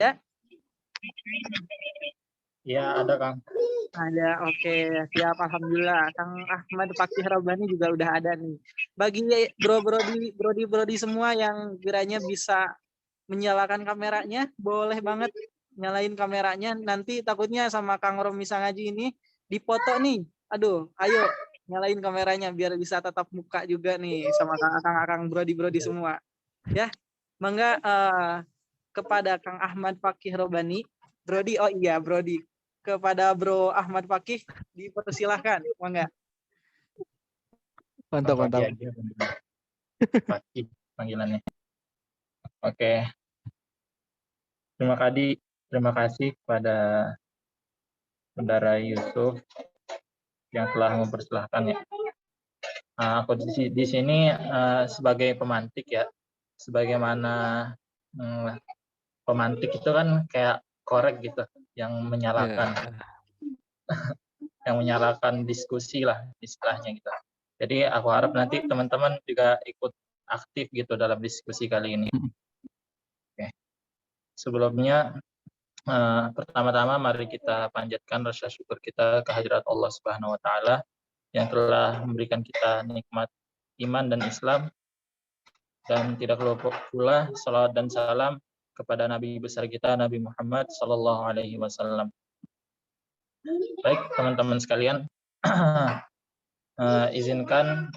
Ya? Iya, ada Kang. Ada, oke. Siap, Alhamdulillah. Kang Ahmad Fakih Robani juga udah ada nih. Bagi brodi semua yang kiranya bisa menyalakan kameranya, boleh banget nyalain kameranya. Nanti takutnya sama Kang Romi Sangaji ini dipoto nih. Aduh, ayo nyalain kameranya biar bisa tatap muka juga nih sama Kang brodi semua. Ya, mangga kepada Kang Ahmad Fakih Robani, Brodi, oh iya Brodi, kepada Bro Ahmad Fakih dipersilahkan, mangga. Mantap, mantap. Fakih panggilannya. Oke. Terima kasih kepada Saudara Yusuf yang telah mempersilahkan ya. Aku di sini sebagai pemantik ya. Sebagaimana pemantik itu kan kayak korek gitu yang menyalakan yang menyalakan diskusi lah istilahnya gitu. Jadi aku harap nanti teman-teman juga ikut aktif gitu dalam diskusi kali ini. Oke. Sebelumnya pertama-tama mari kita panjatkan rasa syukur kita kehadirat Allah Subhanahu wa taala yang telah memberikan kita nikmat iman dan Islam, dan tidak lupa pula salawat dan salam kepada Nabi besar kita Nabi Muhammad sallallahu alaihi wasallam. Baik teman-teman sekalian, izinkan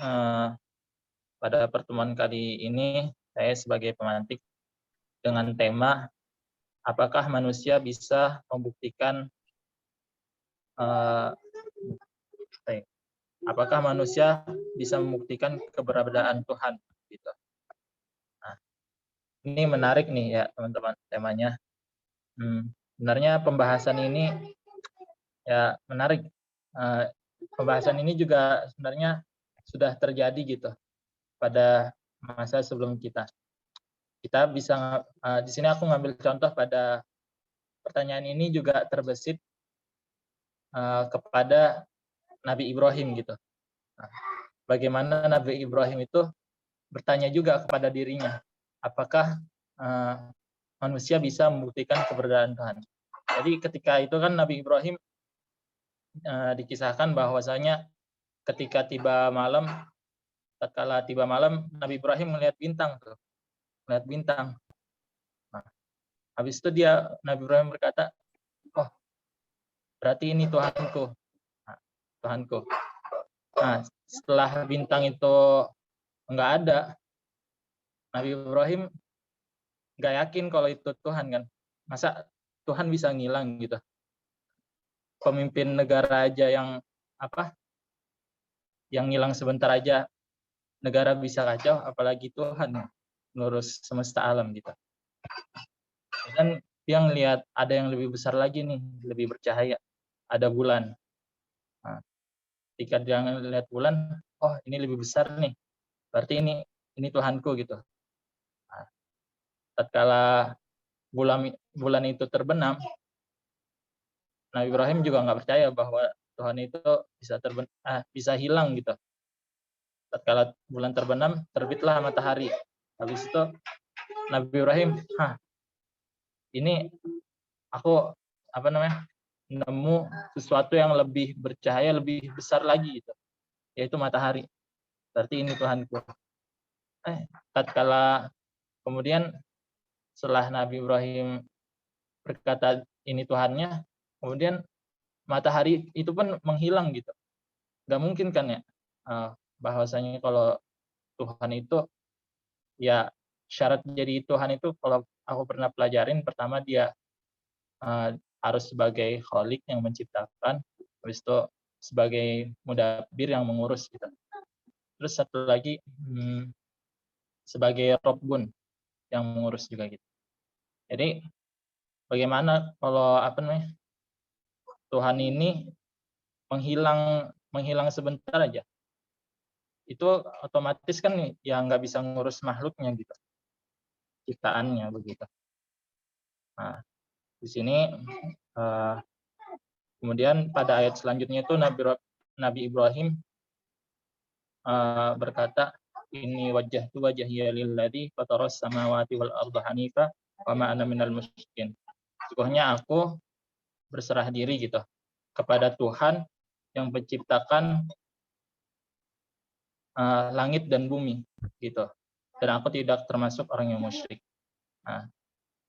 pada pertemuan kali ini saya sebagai pemantik dengan tema apakah manusia bisa membuktikan keberadaan Tuhan gitu. Nah, ini menarik nih ya teman-teman temanya. Sebenarnya pembahasan ini ya menarik. Pembahasan ini juga sebenarnya sudah terjadi gitu pada masa sebelum kita. Kita bisa di sini aku ngambil contoh pada pertanyaan ini juga terbesit kepada Nabi Ibrahim gitu. Nah, bagaimana Nabi Ibrahim itu bertanya juga kepada dirinya, apakah manusia bisa membuktikan keberadaan Tuhan. Jadi ketika itu kan Nabi Ibrahim dikisahkan bahwasanya ketika tatkala tiba malam, Nabi Ibrahim melihat bintang tuh. Melihat bintang. Nah, habis itu Nabi Ibrahim berkata, "Oh, berarti ini Tuhanku." Nah, Tuhanku. Nah, setelah bintang itu enggak ada, Nabi Ibrahim enggak yakin kalau itu Tuhan kan. Masa Tuhan bisa ngilang gitu. Pemimpin negara aja yang ngilang sebentar aja negara bisa kacau, apalagi Tuhan ngurus semesta alam gitu. Dan dia ngelihat ada yang lebih besar lagi nih, lebih bercahaya, ada bulan. Nah, ketika dia ngelihat bulan, oh ini lebih besar nih, berarti ini Tuhanku gitu. Nah, tatkala bulan itu terbenam, Nabi Ibrahim juga nggak percaya bahwa Tuhan itu bisa hilang gitu. Tatkala bulan terbenam, terbitlah matahari. Habis itu Nabi Ibrahim, ini aku nemu sesuatu yang lebih bercahaya, lebih besar lagi gitu, yaitu matahari. Berarti ini Tuhanku. Tatkala kemudian setelah Nabi Ibrahim berkata ini Tuhannya, kemudian matahari itu pun menghilang gitu. Gak mungkin kan ya bahwasanya kalau Tuhan itu ya syarat jadi Tuhan itu kalau aku pernah pelajarin, pertama dia harus sebagai khalik yang menciptakan, habis itu sebagai mudabbir yang mengurus gitu. Terus satu lagi sebagai Rabbun yang mengurus juga gitu. Jadi bagaimana kalau Tuhan ini menghilang sebentar aja, itu otomatis kan ya nggak bisa ngurus makhluknya gitu, ciptaannya begitu. Nah, di sini kemudian pada ayat selanjutnya itu Nabi Ibrahim berkata, ini wajjahtu wajhiya lilladzi fataras samawati wal arda hanifa wa ma ana minal musyrikin. Sesungguhnya aku berserah diri gitu kepada Tuhan yang menciptakan langit dan bumi gitu. Dan aku tidak termasuk orang yang musyrik. Nah,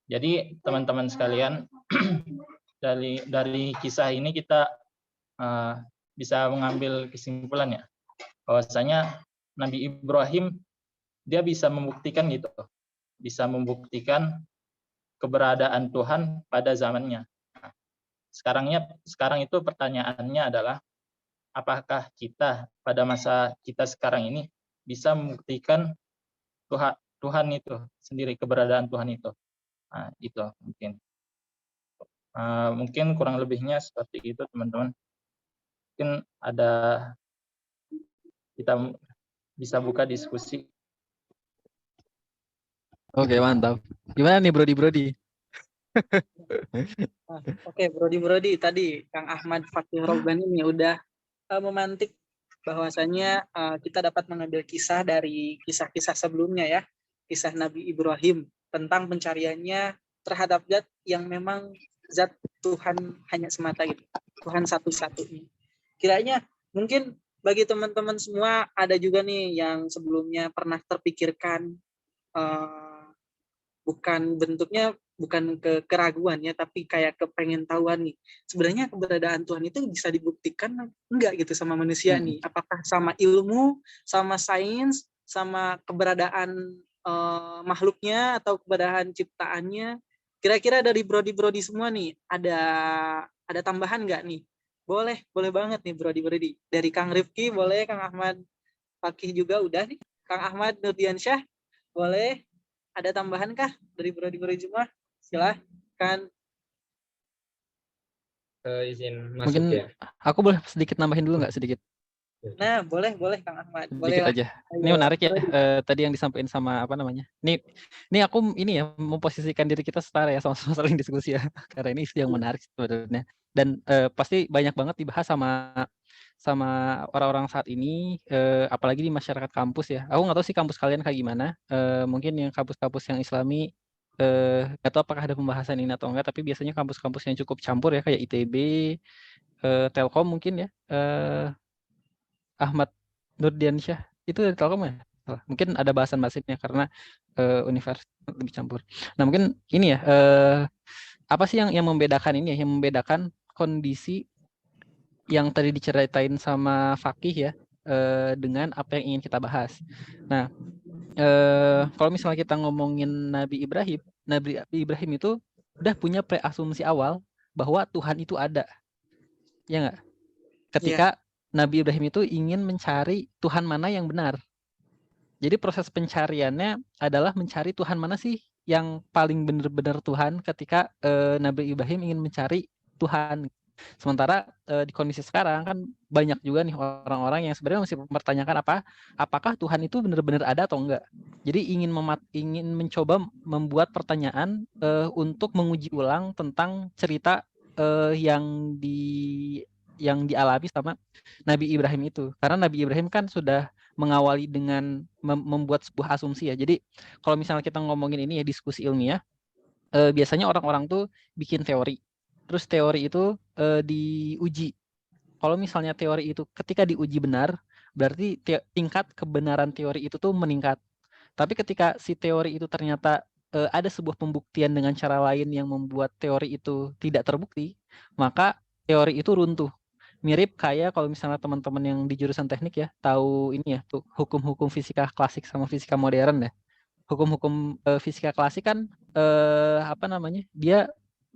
jadi teman-teman sekalian, dari kisah ini kita bisa mengambil kesimpulannya bahwasanya Nabi Ibrahim dia bisa membuktikan gitu, bisa membuktikan keberadaan Tuhan pada zamannya. Nah, sekarang itu pertanyaannya adalah apakah kita pada masa kita sekarang ini bisa membuktikan Tuhan itu sendiri, keberadaan Tuhan itu. Nah, itu mungkin kurang lebihnya seperti itu teman-teman. Mungkin kita bisa buka diskusi. Oke, mantap. Gimana nih Brody? Oke, Brody tadi Kang Ahmad Fakih Robbani ini udah memantik bahwasanya kita dapat mengambil kisah dari kisah-kisah sebelumnya ya, kisah Nabi Ibrahim tentang pencariannya terhadap zat yang memang zat Tuhan hanya semata gitu, Tuhan satu-satunya. Kiranya mungkin bagi teman-teman semua ada juga nih yang sebelumnya pernah terpikirkan bukan bentuknya bukan keraguan ya, tapi kayak kepengen tahuan nih sebenarnya keberadaan Tuhan itu bisa dibuktikan enggak gitu sama manusia nih, apakah sama ilmu, sama sains, sama keberadaan makhluknya atau keberadaan ciptaannya. Kira-kira dari Brody semua nih ada tambahan nggak nih? Boleh banget nih Brody dari Kang Rifki boleh, Kang Ahmad Fakih juga udah nih, Kang Ahmad Nurdiansyah boleh. Ada tambahan kah dari Brody semua? Silahkan. Izin masuk Mungkin ya. aku boleh sedikit nambahin dulu nggak sedikit? Nah, boleh Kang Ahmad. Sedikit Boleh aja. Ini menarik ya, tadi yang disampaikan sama apa namanya. Ini aku ya memposisikan diri kita setara ya, sama-sama saling diskusi ya. Karena ini isu yang menarik sebenarnya. Dan pasti banyak banget dibahas sama orang-orang saat ini, apalagi di masyarakat kampus ya. Aku nggak tahu sih kampus kalian kayak gimana. Mungkin yang kampus-kampus yang Islami nggak tahu apakah ada pembahasan ini atau enggak. Tapi biasanya kampus-kampus yang cukup campur ya, kayak ITB, Telkom mungkin ya. Ahmad Nurdiansyah itu dari Telkom ya? Mungkin ada bahasan-bahasannya karena universitas lebih campur. Nah mungkin ini ya, apa sih yang membedakan ini ya, yang membedakan kondisi yang tadi diceritain sama Fakih ya, dengan apa yang ingin kita bahas. Nah, kalau misalnya kita ngomongin Nabi Ibrahim itu udah punya preasumsi awal bahwa Tuhan itu ada, ya nggak? Ketika Nabi Ibrahim itu ingin mencari Tuhan mana yang benar. Jadi proses pencariannya adalah mencari Tuhan mana sih yang paling benar-benar Tuhan ketika Nabi Ibrahim ingin mencari Tuhan. Sementara di kondisi sekarang kan banyak juga nih orang-orang yang sebenarnya masih mempertanyakan apakah Tuhan itu benar-benar ada atau enggak. Jadi ingin mencoba membuat pertanyaan untuk menguji ulang tentang cerita yang dialami sama Nabi Ibrahim itu. Karena Nabi Ibrahim kan sudah mengawali dengan membuat sebuah asumsi ya. Jadi kalau misalnya kita ngomongin ini ya diskusi ilmiah, biasanya orang-orang tuh bikin teori. Terus teori itu diuji. Kalau misalnya teori itu ketika diuji benar, berarti tingkat kebenaran teori itu tuh meningkat. Tapi ketika si teori itu ternyata ada sebuah pembuktian dengan cara lain yang membuat teori itu tidak terbukti, maka teori itu runtuh. Mirip kayak kalau misalnya teman-teman yang di jurusan teknik ya, tahu ini ya, tuh hukum-hukum fisika klasik sama fisika modern ya. Hukum-hukum fisika klasik kan apa namanya? Dia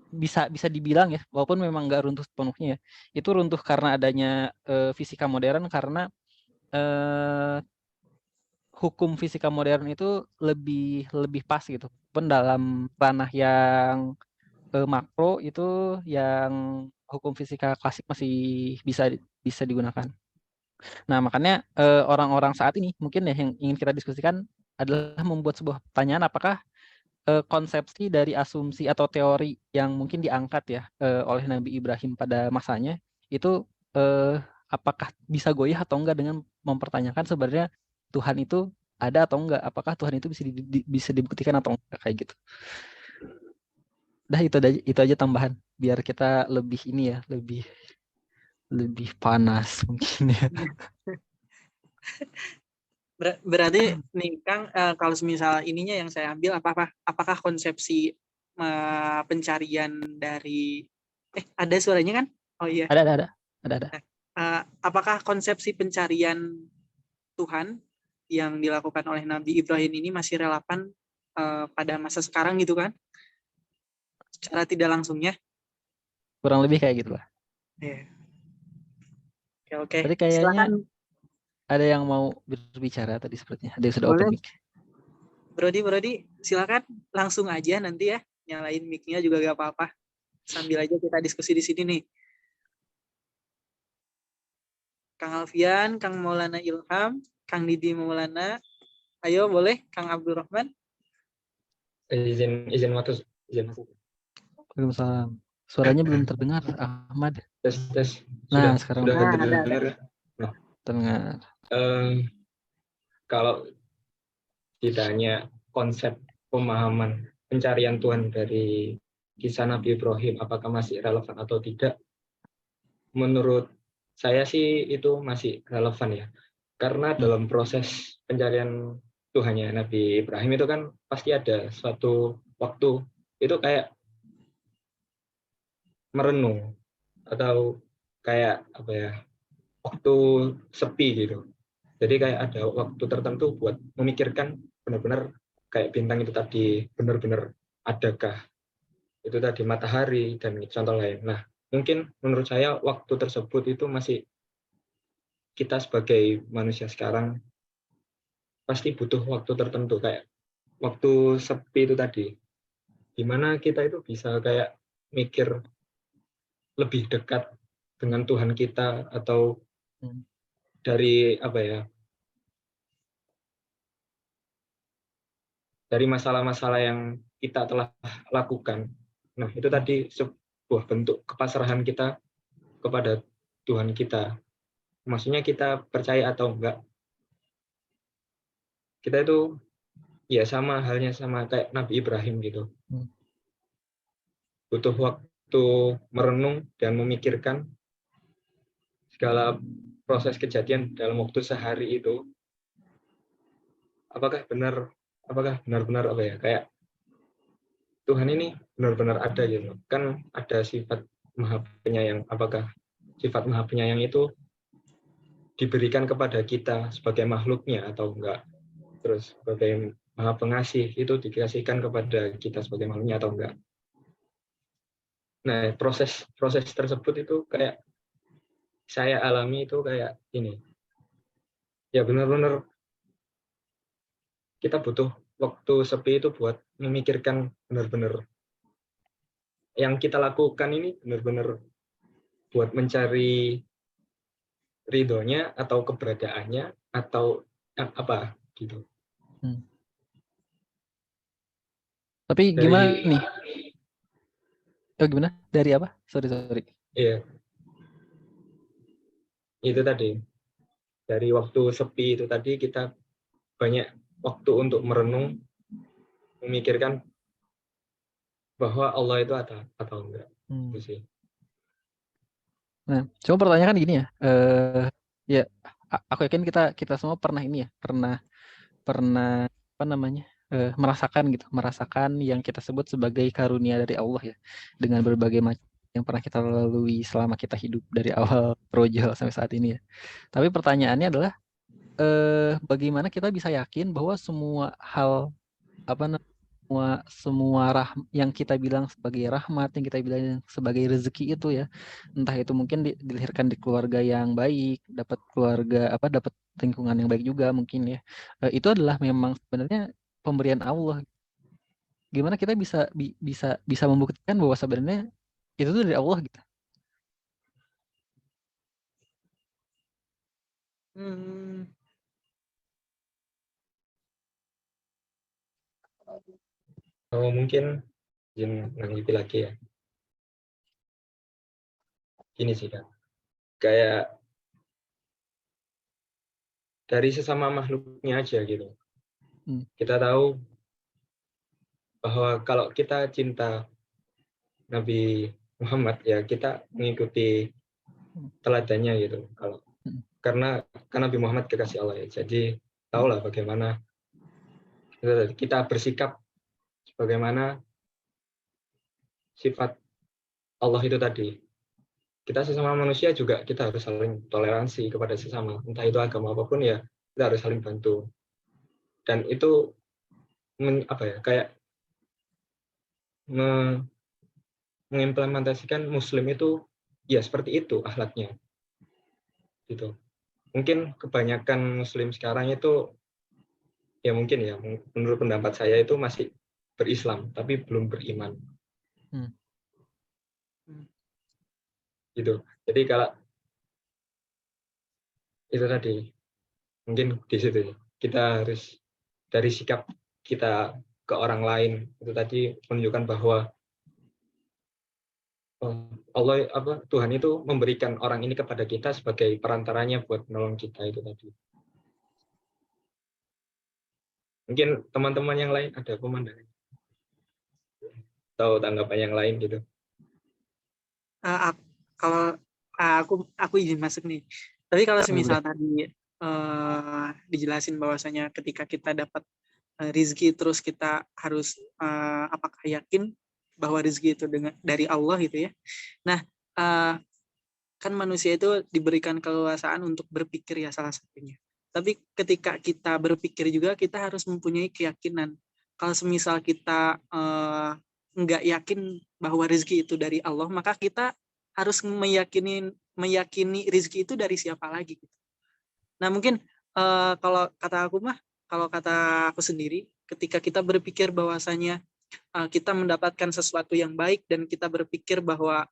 bisa dibilang ya, walaupun memang nggak runtuh sepenuhnya ya, itu runtuh karena adanya fisika modern, karena hukum fisika modern itu lebih pas gitu. Pun dalam ranah yang makro itu yang hukum fisika klasik masih bisa digunakan. Nah, makanya orang-orang saat ini mungkin ya yang ingin kita diskusikan adalah membuat sebuah pertanyaan, apakah konsepsi dari asumsi atau teori yang mungkin diangkat ya oleh Nabi Ibrahim pada masanya itu apakah bisa goyah atau enggak dengan mempertanyakan sebenarnya Tuhan itu ada atau enggak, apakah Tuhan itu bisa dibuktikan atau enggak, kayak gitu. Dah itu aja tambahan biar kita lebih ini ya, lebih panas mungkin ya. Berarti nih Kang, kalau misal ininya yang saya ambil apakah konsepsi pencarian dari ada suaranya kan? Oh iya. Ada. Apakah konsepsi pencarian Tuhan yang dilakukan oleh Nabi Ibrahim ini masih relevan pada masa sekarang gitu kan? Secara tidak langsungnya. Kurang lebih kayak gitu lah. Iya. Oke. Tadi kayaknya Silakan ada yang mau berbicara tadi sepertinya. Ada yang sudah boleh open mic. Brody, silakan langsung aja nanti ya, nyalain mic-nya juga gak apa-apa. Sambil aja kita diskusi di sini nih. Kang Alfian, Kang Maulana Ilham, Kang Didi Maulana. Ayo boleh, Kang Abdurrahman. izin masuk. Waalaikumsalam. Suaranya belum terdengar, Ahmad. Tes. Nah, Sudah sekarang sudah Nah, terdengar. terdengar. Kalau ditanya konsep pemahaman pencarian Tuhan dari kisah Nabi Ibrahim apakah masih relevan atau tidak, menurut saya sih itu masih relevan ya, karena dalam proses pencarian Tuhannya Nabi Ibrahim itu kan pasti ada suatu waktu itu kayak merenung atau kayak apa ya, waktu sepi gitu. Jadi kayak ada waktu tertentu buat memikirkan benar-benar kayak bintang itu tadi, benar-benar adakah itu tadi matahari dan contoh lain. Nah, mungkin menurut saya waktu tersebut itu masih kita sebagai manusia sekarang pasti butuh waktu tertentu kayak waktu sepi itu tadi. Dimana kita itu bisa kayak mikir lebih dekat dengan Tuhan kita atau dari apa ya, dari masalah-masalah yang kita telah lakukan. Nah, itu tadi sebuah bentuk kepasrahan kita kepada Tuhan kita. Maksudnya kita percaya atau enggak, kita itu ya sama halnya sama kayak Nabi Ibrahim gitu. Butuh waktu merenung dan memikirkan segala proses kejadian dalam waktu sehari itu. Apakah benar-benar apa ya, kayak Tuhan ini benar-benar ada gitu. Kan ada sifat Maha Penyayang. Apakah sifat Maha Penyayang itu diberikan kepada kita sebagai makhluknya atau enggak? Terus sebagai Maha Pengasih itu dikasihkan kepada kita sebagai makhluknya atau enggak? Nah, proses tersebut itu kayak saya alami itu kayak ini. Ya benar-benar kita butuh waktu sepi itu buat memikirkan benar-benar yang kita lakukan ini benar-benar buat mencari ridhonya atau keberadaannya atau apa gitu. Tapi Dari, gimana nih? Gimana? Dari apa? Sorry. Iya. Itu tadi. Dari waktu sepi itu tadi kita banyak waktu untuk merenung, memikirkan bahwa Allah itu ada atau enggak. Itu sih. Nah, coba pertanyaan gini ya. Ya, aku yakin kita semua pernah ini ya, pernah apa namanya, merasakan yang kita sebut sebagai karunia dari Allah ya, dengan berbagai macam yang pernah kita lalui selama kita hidup dari awal projol sampai saat ini ya. Tapi pertanyaannya adalah, bagaimana kita bisa yakin bahwa semua hal semua yang kita bilang sebagai rahmat, yang kita bilang sebagai rezeki itu ya, entah itu mungkin dilahirkan di keluarga yang baik, dapat lingkungan yang baik juga mungkin ya, itu adalah memang sebenarnya pemberian Allah. Gimana kita bisa membuktikan bahwa sebenarnya itu tuh dari Allah gitu? Mungkin izin menanggapi lagi ya. Gini sih Kak, kayak dari sesama makhluknya aja gitu. Kita tahu bahwa kalau kita cinta Nabi Muhammad, ya kita mengikuti teladannya gitu. Karena Nabi Muhammad kekasih Allah ya, jadi tahulah bagaimana kita bersikap, bagaimana sifat Allah itu tadi. Kita sesama manusia juga kita harus saling toleransi kepada sesama, entah itu agama apapun ya, kita harus saling bantu. Dan itu kayak mengimplementasikan Muslim itu ya seperti itu akhlaknya, gitu. Mungkin kebanyakan Muslim sekarang itu ya mungkin ya menurut pendapat saya itu masih berislam tapi belum beriman. Gitu. Jadi kalau itu tadi mungkin di situ kita harus dari sikap kita ke orang lain itu tadi menunjukkan bahwa Allah Tuhan itu memberikan orang ini kepada kita sebagai perantaranya buat menolong kita itu tadi. Mungkin teman-teman yang lain ada pemandangan atau tanggapan yang lain gitu. Kalau aku izin masuk nih. Tapi kalau semisal tadi dijelasin bahwasanya ketika kita dapat rizki terus kita harus apakah yakin bahwa rizki itu dari Allah gitu ya. Nah, kan manusia itu diberikan keleluasaan untuk berpikir ya salah satunya. Tapi ketika kita berpikir juga kita harus mempunyai keyakinan. Kalau semisal kita nggak yakin bahwa rezeki itu dari Allah, maka kita harus meyakini rezeki itu dari siapa lagi. Nah mungkin kalau kata aku sendiri, ketika kita berpikir bahwasanya kita mendapatkan sesuatu yang baik dan kita berpikir bahwa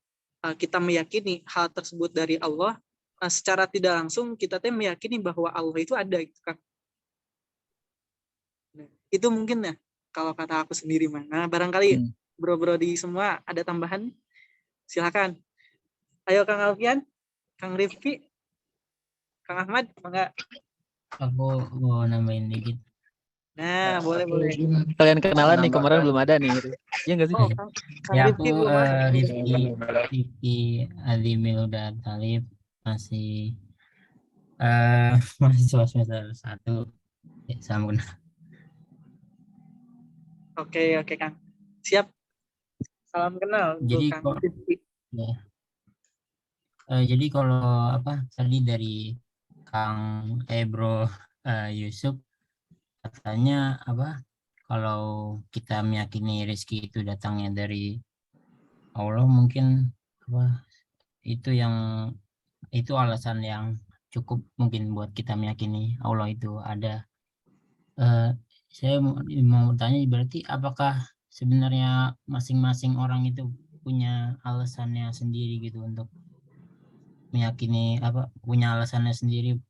kita meyakini hal tersebut dari Allah, secara tidak langsung kita meyakini bahwa Allah itu ada gitu kan. Nah, itu mungkin ya kalau kata aku sendiri mah. Nah, barangkali bro-bro di semua ada tambahan? Silakan. Ayo Kang Alfian, Kang Rifki, Kang Ahmad, enggak? Aku mau nambahin dikit. Nah, boleh. Kalian kenalan nih, kemarin belum ada nih gitu. Iya nggak sih? Oh, Kang Ya Rifki aku belum ada. Rifki Azimil dan Talib masih mahasiswa semester 1 ya, salam kenal. Oke Kang. Siap. Salam kenal untuk Jadi Kang Rifki. Ya. Jadi kalau tadi dari Kang Bro Yusuf katanya kalau kita meyakini rezeki itu datangnya dari Allah, mungkin itu alasan yang cukup mungkin buat kita meyakini Allah itu ada. Saya mau bertanya, berarti apakah sebenarnya masing-masing orang itu punya alasannya sendiri gitu untuk meyakini punya alasannya sendiri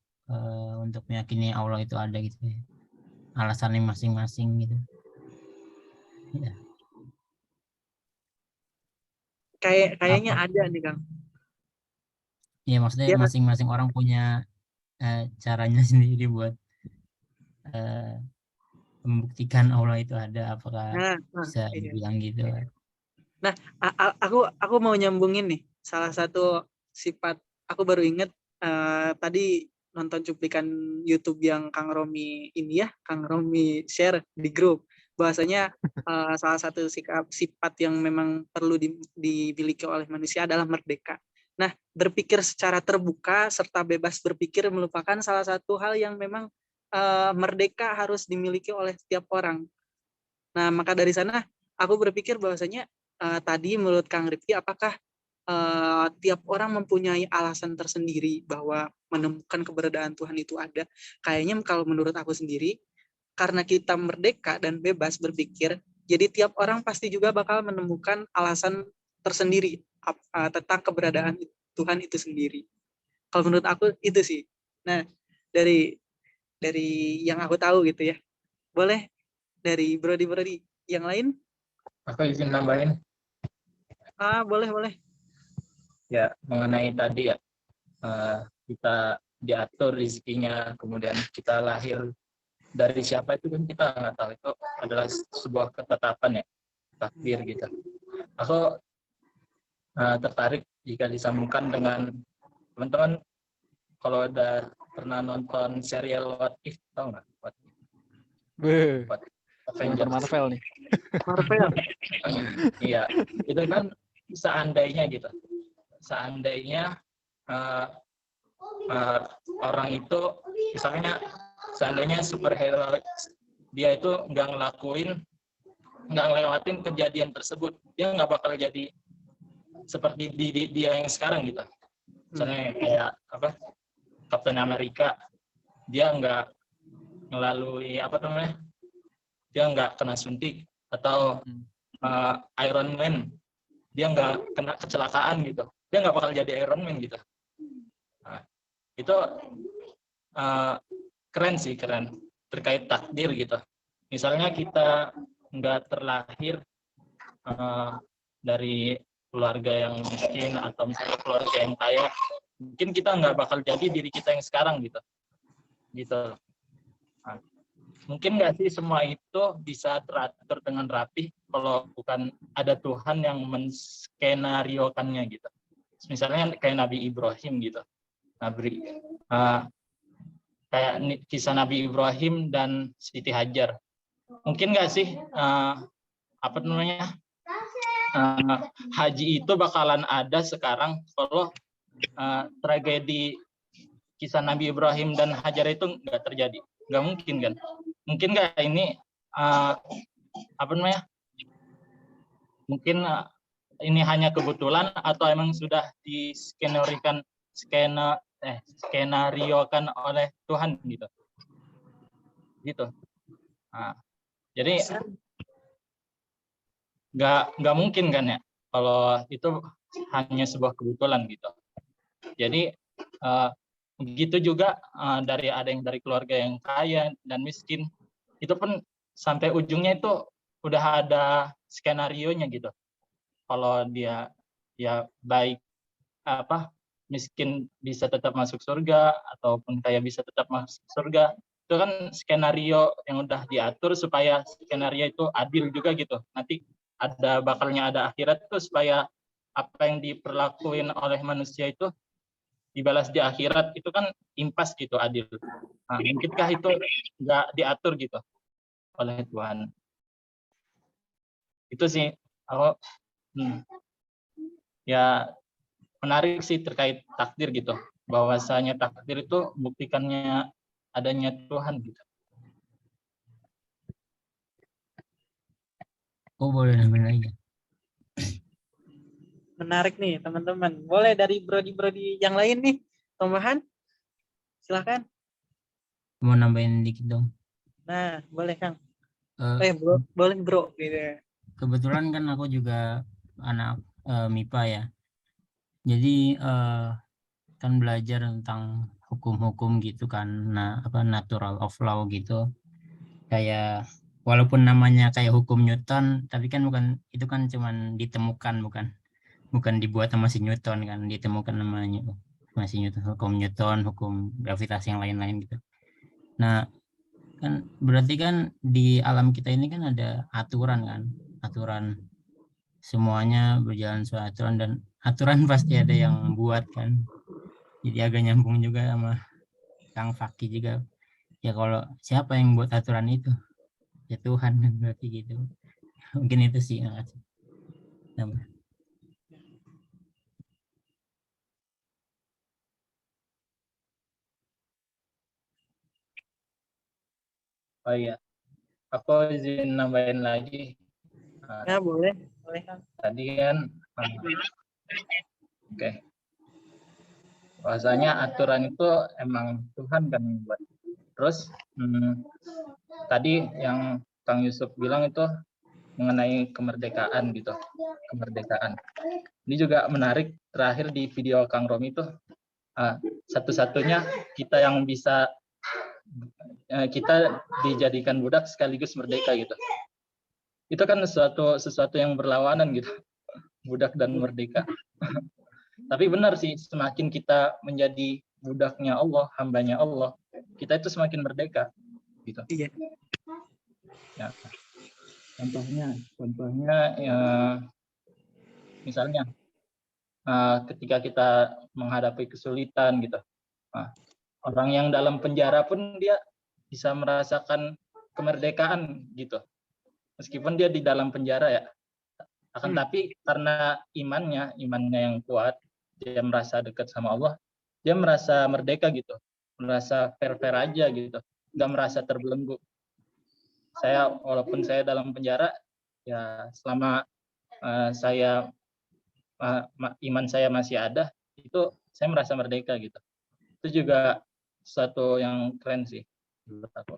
untuk meyakini Allah itu ada gitu ya, alasannya masing-masing gitu ya. Kayaknya ada nih Kang. Ya maksudnya Ya, masing-masing orang punya caranya sendiri buat membuktikan Allah itu ada, apakah bisa dibilang gitu. Nah, aku mau nyambungin nih salah satu sifat. Aku baru inget tadi nonton cuplikan YouTube yang Kang Romi ini ya, Kang Romi share di grup bahwasanya salah satu sifat yang memang perlu dimiliki oleh manusia adalah merdeka. Nah, berpikir secara terbuka serta bebas berpikir merupakan salah satu hal yang memang merdeka harus dimiliki oleh setiap orang. Nah, maka dari sana aku berpikir bahwasanya tadi menurut Kang Rifki, apakah tiap orang mempunyai alasan tersendiri bahwa menemukan keberadaan Tuhan itu ada? Kayaknya kalau menurut aku sendiri, karena kita merdeka dan bebas berpikir, jadi tiap orang pasti juga bakal menemukan alasan tersendiri tentang keberadaan Tuhan itu sendiri. Kalau menurut aku itu sih. Nah, dari yang aku tahu gitu ya. Boleh dari Brody yang lain? Aku izin nambahin. Boleh. Ya, mengenai tadi ya, kita diatur rezekinya, kemudian kita lahir dari siapa itu kan kita nggak tahu, itu adalah sebuah ketetapan ya, takdir gitu. Aku tertarik jika disambungkan dengan teman-teman kalau udah pernah nonton serial What If, tahu nggak? What If? Beuh, What If nonton Avengers. Marvel nih. Marvel. Iya, itu kan seandainya gitu. Seandainya uh, orang itu, misalnya seandainya superhero dia itu nggak ngelewatin kejadian tersebut, dia nggak bakal jadi seperti dia yang sekarang gitu. Misalnya kayak apa, Captain America, dia nggak melalui apa namanya, dia nggak kena suntik, atau Iron Man, dia nggak kena kecelakaan gitu, dia nggak bakal jadi Iron Man gitu. Nah, itu keren sih, keren terkait takdir gitu. Misalnya kita nggak terlahir dari keluarga yang miskin atau misalnya keluarga yang kaya, mungkin kita nggak bakal jadi diri kita yang sekarang gitu. Nah, mungkin nggak sih semua itu bisa teratur dengan rapi kalau bukan ada Tuhan yang menskenariokannya gitu. Misalnya kayak Nabi Ibrahim gitu. Kayak kisah Nabi Ibrahim dan Siti Hajar. Mungkin nggak sih apa namanya, haji itu bakalan ada sekarang kalau tragedi kisah Nabi Ibrahim dan Hajar itu nggak terjadi? Nggak mungkin kan? Mungkin nggak ini apa namanya? Mungkin ini hanya kebetulan atau emang sudah skenariokan oleh Tuhan gitu. Nah, jadi nggak mungkin kan ya kalau itu hanya sebuah kebetulan gitu. Jadi begitu juga ada yang dari keluarga yang kaya dan miskin, itu pun sampai ujungnya itu udah ada skenarionya gitu. Kalau dia ya baik miskin bisa tetap masuk surga, ataupun kaya bisa tetap masuk surga, itu kan skenario yang udah diatur supaya skenario itu adil juga gitu. Nanti bakalnya ada akhirat itu supaya apa yang diperlakuin oleh manusia itu dibalas di akhirat, itu kan impas gitu, adil. Nah, mungkinkah itu nggak diatur gitu oleh Tuhan? Itu sih aku ya menarik sih terkait takdir gitu, bahwasanya takdir itu buktikannya adanya Tuhan gitu. Oh, boleh nambahin lagi. Menarik nih teman-teman. Boleh dari brodi-brodi yang lain nih tambahan? Silahkan. Mau nambahin dikit dong. Nah, boleh Kang. Bro, boleh bro. Gitu. Kebetulan kan aku juga anak MIPA ya. Jadi kan belajar tentang hukum-hukum gitu kan, natural of law gitu. Kayak walaupun namanya kayak hukum Newton, tapi kan itu kan cuman ditemukan, bukan dibuat sama si Newton kan, ditemukan namanya masih Newton, hukum gravitasi yang lain-lain gitu. Nah, kan berarti kan di alam kita ini kan ada aturan semuanya berjalan sesuai aturan, dan aturan pasti ada yang buat kan. Jadi agak nyambung juga sama Kang Fakih juga. Ya kalau siapa yang buat aturan itu? Ya Tuhan kan, berarti gitu. Mungkin itu sih. Nambah. Oh iya, aku izin nambahin lagi. Ya boleh Kang. Tadi kan bahwasanya aturan itu emang Tuhan kan yang buat. Terus tadi yang Kang Yusuf bilang itu mengenai kemerdekaan gitu, kemerdekaan. Ini juga menarik, terakhir di video Kang Romi itu satu-satunya kita yang bisa kita dijadikan budak sekaligus merdeka gitu. Itu kan sesuatu yang berlawanan gitu, budak dan merdeka. Tapi benar sih, semakin kita menjadi budaknya Allah, hambanya Allah, kita itu semakin merdeka gitu. Iya. Ya. Contohnya ya, misalnya ketika kita menghadapi kesulitan gitu. Orang yang dalam penjara pun dia bisa merasakan kemerdekaan gitu. Meskipun dia di dalam penjara ya. Akan tapi karena imannya yang kuat, dia merasa dekat sama Allah, dia merasa merdeka gitu. Merasa fair-fair aja gitu. Nggak merasa terbelenggu. Walaupun saya dalam penjara, ya selama iman saya masih ada, itu saya merasa merdeka gitu. Itu juga suatu yang keren sih menurut aku.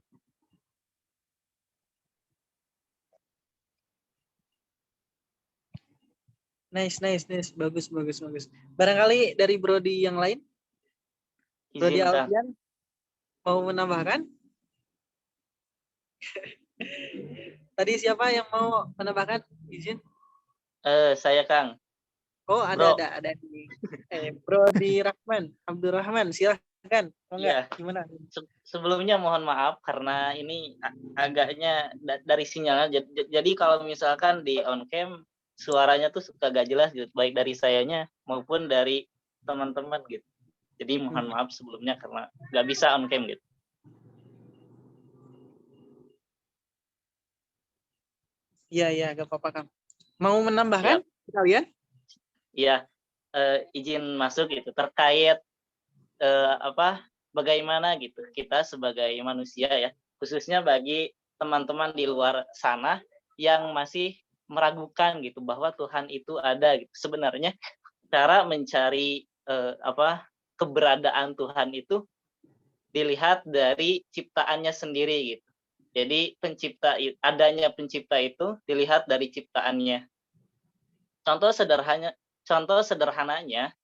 Nice. Bagus. Barangkali dari Brodi yang lain? Brodi Izin, Kang. Alfian mau menambahkan? Tadi siapa yang mau menambahkan? Izin. Saya, Kang. Oh, Bro. ada nih. Brodi Rahman, Abdurrahman, silakan. Iya. Gimana? Sebelumnya mohon maaf karena ini agaknya dari sinyalnya. Jadi kalau misalkan di on cam suaranya tuh suka gak jelas gitu, baik dari sayanya maupun dari teman-teman gitu. Jadi mohon maaf sebelumnya karena gak bisa on cam gitu. Iya, gak apa-apa, Kang. Mau menambahkan kalian? Iya, izin masuk gitu terkait bagaimana gitu kita sebagai manusia ya, khususnya bagi teman-teman di luar sana yang masih meragukan gitu bahwa Tuhan itu ada gitu. Sebenarnya cara mencari keberadaan Tuhan itu dilihat dari ciptaannya sendiri gitu. Jadi adanya pencipta itu dilihat dari ciptaannya. Contoh sederhananya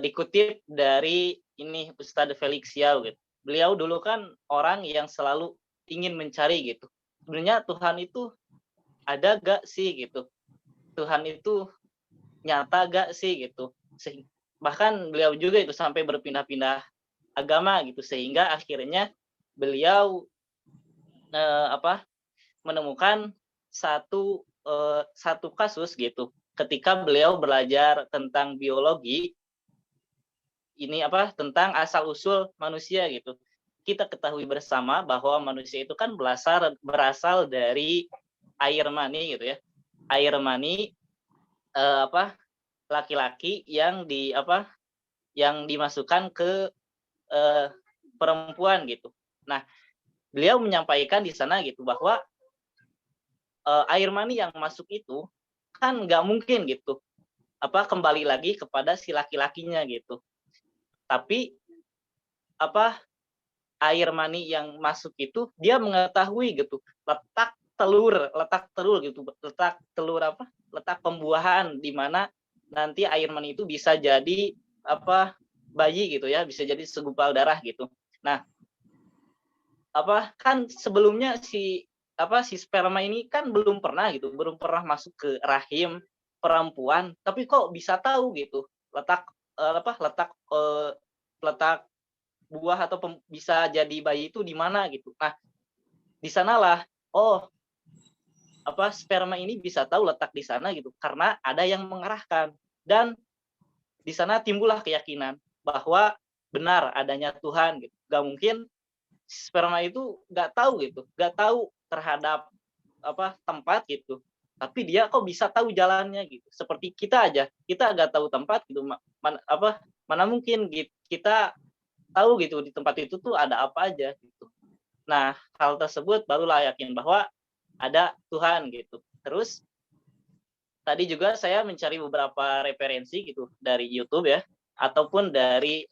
dikutip dari ini Ustadz Felix Yao gitu. Beliau dulu kan orang yang selalu ingin mencari gitu. Sebenarnya Tuhan itu ada gak sih gitu? Tuhan itu nyata gak sih gitu? Bahkan beliau juga itu sampai berpindah-pindah agama gitu, sehingga akhirnya beliau menemukan satu kasus gitu. Ketika beliau belajar tentang biologi, ini tentang asal usul manusia gitu. Kita ketahui bersama bahwa manusia itu kan berasal dari air mani gitu ya. Air mani laki-laki yang dimasukkan ke perempuan gitu. Nah, beliau menyampaikan di sana gitu bahwa air mani yang masuk itu kan nggak mungkin gitu kembali lagi kepada si laki-lakinya gitu. Tapi air mani yang masuk itu dia mengetahui gitu letak telur gitu, letak pembuahan di mana nanti air mani itu bisa jadi bayi gitu ya, bisa jadi segumpal darah gitu. Nah, kan sebelumnya si sperma ini kan belum pernah masuk ke rahim perempuan, tapi kok bisa tahu gitu letak buah atau bisa jadi bayi itu di mana gitu. Nah, di sanalah sperma ini bisa tahu letak di sana gitu karena ada yang mengarahkan, dan di sana timbullah keyakinan bahwa benar adanya Tuhan gitu. Gak mungkin sperma itu gak tahu terhadap tempat gitu, tapi dia kok bisa tahu jalannya gitu. Seperti kita aja, kita gak tahu tempat gitu, mana mungkin kita tahu gitu di tempat itu tuh ada apa aja gitu. Nah, hal tersebut barulah yakin bahwa ada Tuhan gitu. Terus tadi juga saya mencari beberapa referensi gitu dari YouTube ya, ataupun dari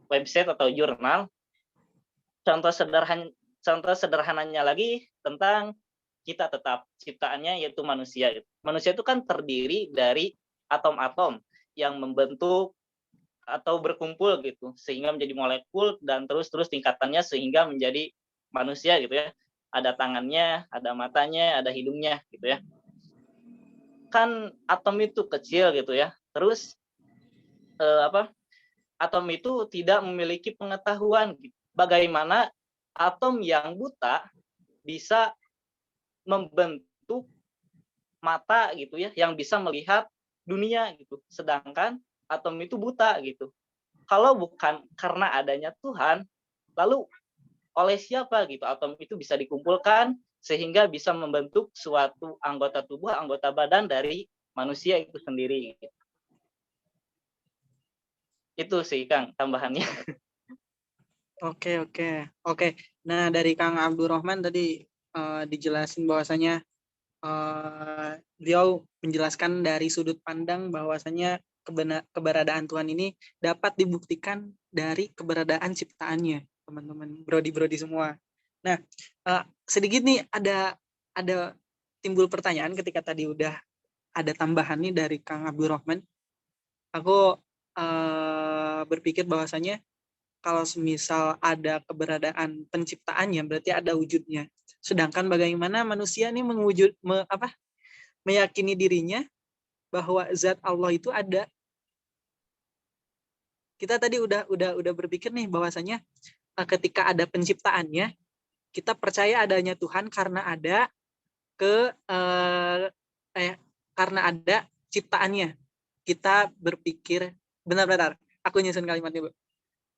website atau jurnal. Contoh sederhananya lagi tentang kita tetap ciptaannya yaitu manusia gitu. Manusia itu kan terdiri dari atom-atom yang membentuk atau berkumpul gitu sehingga menjadi molekul dan terus tingkatannya sehingga menjadi manusia gitu ya. Ada tangannya, ada matanya, ada hidungnya gitu ya. Kan atom itu kecil gitu ya. Terus atom itu tidak memiliki pengetahuan gitu. Bagaimana atom yang buta bisa membentuk mata gitu ya, yang bisa melihat dunia gitu. Sedangkan atom itu buta gitu. Kalau bukan karena adanya Tuhan, lalu oleh siapa gitu atom itu bisa dikumpulkan sehingga bisa membentuk suatu anggota tubuh, anggota badan dari manusia itu sendiri. Itu sih Kang tambahannya. Oke. Nah, dari Kang Abdurrahman tadi dijelasin bahwasanya beliau menjelaskan dari sudut pandang bahwasanya keberadaan Tuhan ini dapat dibuktikan dari keberadaan ciptaannya, teman-teman, brodi-brodi semua. Nah, sedikit nih ada timbul pertanyaan ketika tadi udah ada tambahan nih dari Kang Abdurrahman. Aku berpikir bahwasanya kalau semisal ada keberadaan penciptaannya berarti ada wujudnya. Sedangkan bagaimana manusia nih meyakini dirinya bahwa zat Allah itu ada. Kita tadi udah berpikir nih bahwasanya ketika ada penciptaannya, kita percaya adanya Tuhan karena ada karena ada ciptaannya. Kita berpikir benar-benar. Aku nyusun kalimatnya, Bu.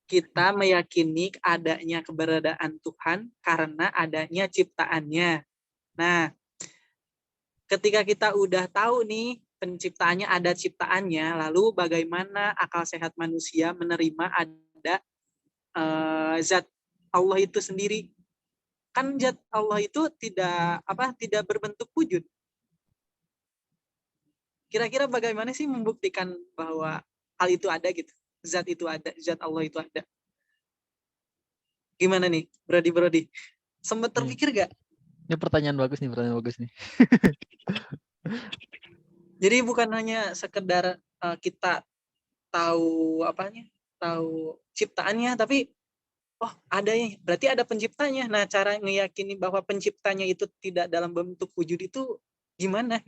Kita meyakini adanya keberadaan Tuhan karena adanya ciptaannya. Nah, ketika kita udah tahu nih penciptaannya ada ciptaannya, lalu bagaimana akal sehat manusia menerima ada zat Allah itu sendiri? Kan zat Allah itu tidak berbentuk wujud. Kira-kira bagaimana sih membuktikan bahwa hal itu ada gitu? Zat itu ada, zat Allah itu ada. Gimana nih, Brody? Sempat terpikir gak? Ini pertanyaan bagus nih. Jadi bukan hanya sekedar kita tahu tahu ciptaannya, tapi oh ada ya, berarti ada penciptanya. Nah, cara meyakini bahwa penciptanya itu tidak dalam bentuk wujud itu gimana?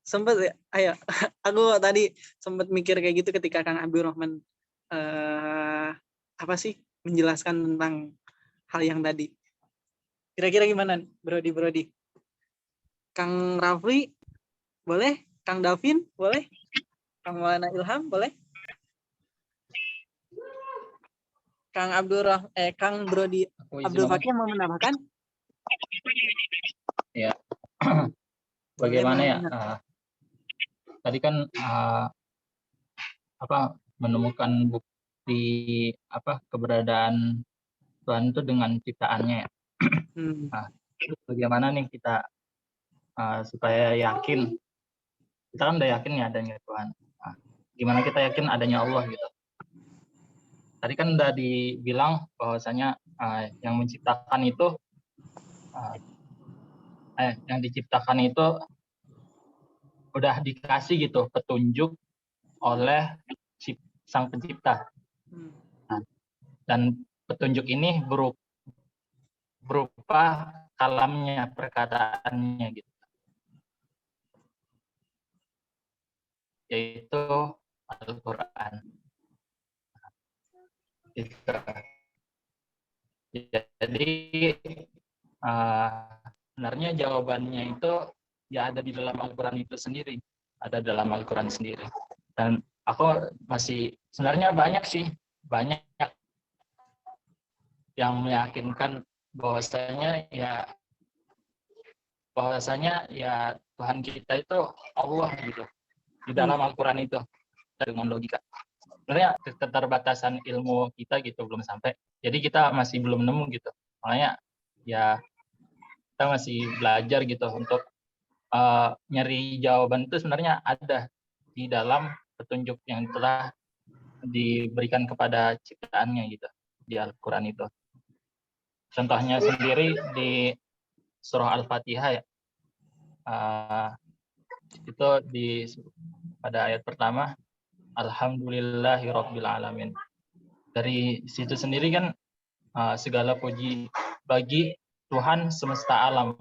Sempat ya, ayo. Aku tadi sempat mikir kayak gitu ketika Kang Abdurrahman menjelaskan tentang hal yang tadi. Kira-kira gimana, Brody? Kang Rafli, boleh? Kang Davin, boleh? Kang Maulana Ilham, boleh? Kang Brody Abdul Fakih mau menambahkan? Ya. Bagaimana ya? Tadi kan menemukan bukti keberadaan Tuhan itu dengan ciptaannya. Nah, bagaimana nih kita supaya yakin? Kita kan udah yakin ya adanya Tuhan. Nah, gimana kita yakin adanya Allah gitu? Tadi kan udah dibilang bahwasanya yang menciptakan itu yang diciptakan itu udah dikasih gitu petunjuk oleh sang pencipta. Nah, dan petunjuk ini berupa kalamnya, perkataannya gitu. Yaitu Al-Quran. Gitu. Jadi sebenarnya jawabannya itu ya ada di dalam Al-Quran itu sendiri, ada dalam Al-Quran sendiri. Dan aku masih sebenarnya banyak yang meyakinkan bahwasanya Tuhan kita itu Allah gitu di dalam Al-Quran itu dengan logika. Sebenarnya keterbatasan ilmu kita gitu belum sampai, jadi kita masih belum nemu gitu. Makanya ya kita masih belajar gitu untuk nyari jawaban itu sebenarnya ada di dalam petunjuk yang telah diberikan kepada ciptaannya gitu di Al-Quran itu. Contohnya sendiri di surah Al-Fatihah ya, itu pada ayat pertama, Alhamdulillahirabbil alamin. Dari situ sendiri kan segala puji bagi Tuhan semesta alam.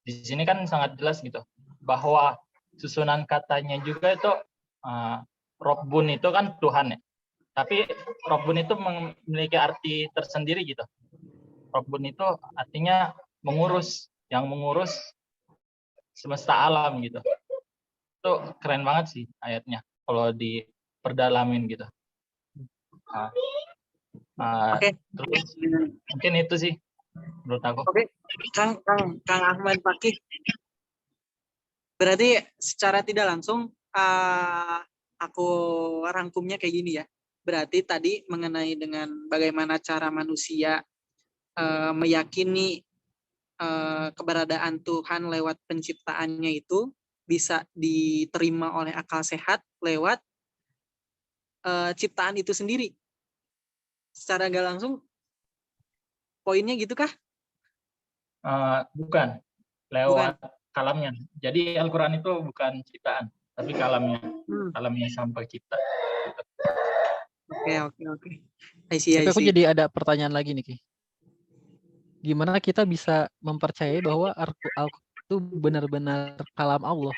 Di sini kan sangat jelas gitu bahwa susunan katanya juga itu Rabbun itu kan Tuhan ya. Tapi Rabbun itu memiliki arti tersendiri gitu. Rabbun itu artinya mengurus yang mengurus semesta alam gitu. Itu keren banget sih ayatnya kalau diperdalamin gitu. Oke. Terus mungkin itu sih menurut aku. Oke, Kang Ahmad Fakih. Berarti secara tidak langsung aku rangkumnya kayak gini ya. Berarti tadi mengenai dengan bagaimana cara manusia meyakini keberadaan Tuhan lewat penciptaannya itu bisa diterima oleh akal sehat lewat ciptaan itu sendiri. Secara nggak langsung, poinnya gitu kah? Bukan, lewat kalamnya. Jadi Al-Quran itu bukan ciptaan, tapi kalamnya. Kalamnya Sang Pencipta. Oke. I see. Tapi aku jadi ada pertanyaan lagi nih, Ki. Gimana kita bisa mempercayai bahwa Al-Quran itu benar-benar kalam Allah,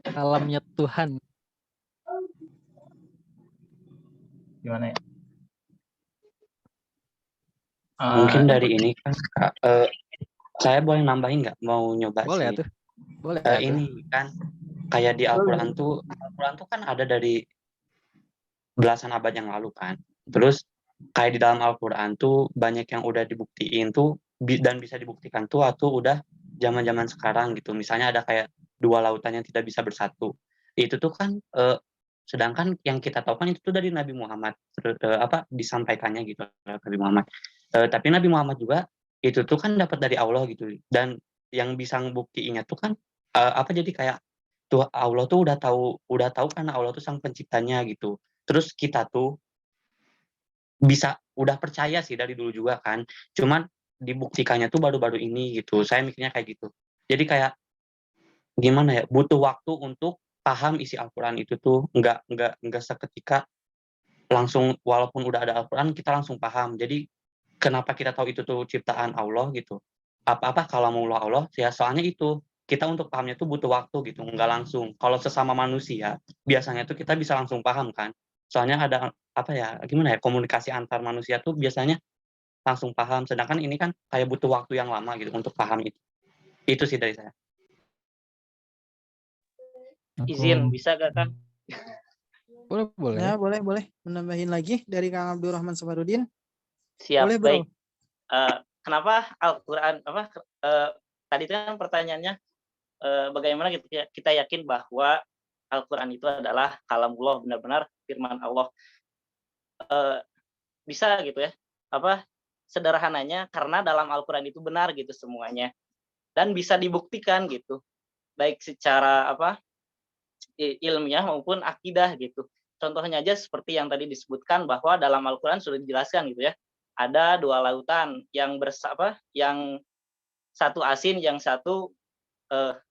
kalamnya Tuhan? Gimana ya? Mungkin dari ini kan Kak, saya boleh nambahin nggak, mau nyoba Boleh sih? tuh. Boleh Ini kan kayak di Al-Quran tuh kan ada dari belasan abad yang lalu kan. Terus kayak di dalam Al-Quran tuh banyak yang udah dibuktiin tuh dan bisa dibuktikan tuh atau udah zaman-zaman sekarang gitu. Misalnya ada kayak dua lautan yang tidak bisa bersatu. Itu tuh kan sedangkan yang kita tahu kan itu tuh dari Nabi Muhammad disampaikannya gitu Nabi Muhammad. Tapi Nabi Muhammad juga itu tuh kan dapat dari Allah gitu. Dan yang bisa ngebuktiinnya tuh kan jadi kayak tuh Allah tuh udah tahu karena Allah tuh sang penciptanya gitu. Terus kita tuh udah percaya sih dari dulu juga kan. Cuman dibuktikannya tuh baru-baru ini gitu. Saya mikirnya kayak gitu. Jadi kayak gimana ya? Butuh waktu untuk paham isi Al-Quran itu tuh nggak seketika langsung, walaupun udah ada Al-Quran kita langsung paham. Jadi kenapa kita tahu itu tuh ciptaan Allah gitu? Apa kalamullah Allah ya, soalnya itu kita untuk pahamnya tuh butuh waktu gitu, nggak langsung. Kalau sesama manusia biasanya tuh kita bisa langsung paham kan. Soalnya ada gimana ya, komunikasi antar manusia tuh biasanya langsung paham. Sedangkan ini kan kayak butuh waktu yang lama gitu untuk paham itu. Itu sih dari saya. Izin, bisa gak Kang? Boleh. Ya, boleh. Menambahin lagi dari Kang Abdurrahman Safarudin. Siap, Boleh, Bro. baik. Kenapa Al-Quran, tadi kan pertanyaannya, bagaimana kita yakin bahwa Al-Quran itu adalah kalamullah, benar-benar firman Allah. Bisa gitu ya, sederhananya karena dalam Al-Quran itu benar gitu semuanya. Dan bisa dibuktikan gitu, baik secara ilmiah maupun akidah gitu. Contohnya aja seperti yang tadi disebutkan bahwa dalam Al-Quran sudah dijelaskan gitu ya, ada dua lautan yang yang satu asin, yang satu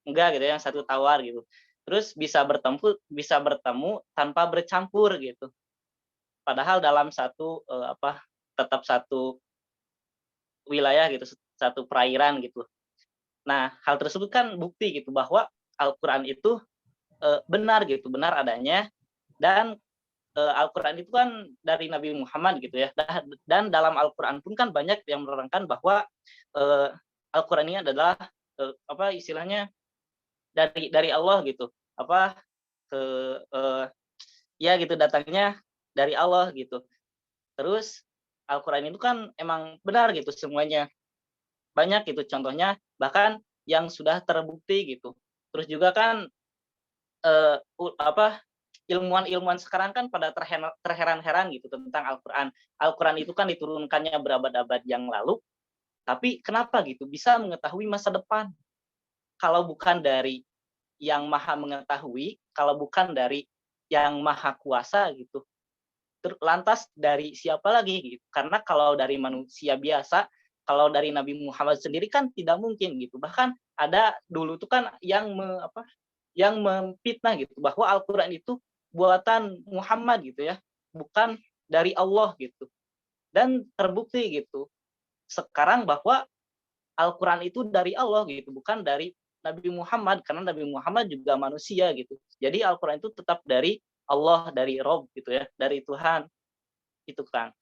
enggak gitu, yang satu tawar gitu. Terus bisa bertemu tanpa bercampur gitu. Padahal dalam tetap satu wilayah gitu, satu perairan gitu. Nah, hal tersebut kan bukti gitu bahwa Al-Quran itu benar gitu, benar adanya. Dan Al-Quran itu kan dari Nabi Muhammad gitu ya. Dan dalam Al-Quran pun kan banyak yang menerangkan bahwa Al-Quran ini adalah istilahnya dari Allah gitu. Ya gitu, datangnya dari Allah gitu. Terus Al-Quran itu kan emang benar gitu semuanya. Banyak gitu contohnya, bahkan yang sudah terbukti gitu. Terus juga kan ilmuwan sekarang kan pada terheran-heran gitu tentang Al-Quran. Al-Quran itu kan diturunkannya berabad-abad yang lalu, tapi kenapa gitu bisa mengetahui masa depan? Kalau bukan dari yang maha mengetahui, kalau bukan dari yang maha kuasa gitu. Lantas dari siapa lagi gitu? Karena kalau dari manusia biasa, kalau dari Nabi Muhammad sendiri kan tidak mungkin gitu. Bahkan ada dulu tuh kan yang memfitnah gitu bahwa Al-Quran itu buatan Muhammad gitu ya, bukan dari Allah gitu. Dan terbukti gitu sekarang bahwa Al-Quran itu dari Allah gitu, bukan dari Nabi Muhammad, karena Nabi Muhammad juga manusia gitu. Jadi Al-Quran itu tetap dari Allah, dari Rob gitu ya, dari Tuhan. Itu kan.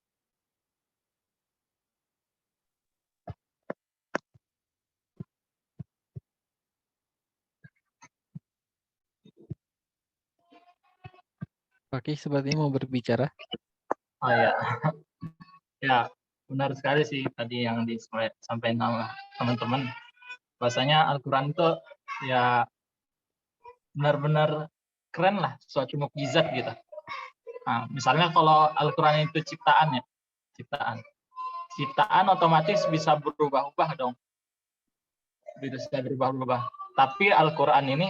Oke, sepertinya mau berbicara. Oh ya, ya benar sekali sih tadi yang disampaikan sama teman-teman. Bahasanya Al-Quran itu ya benar-benar keren lah, suatu mukjizat gitu. Nah, misalnya kalau Al-Quran itu ciptaan ya, ciptaan otomatis bisa berubah-ubah dong, bisa berubah-ubah. Tapi Al-Quran ini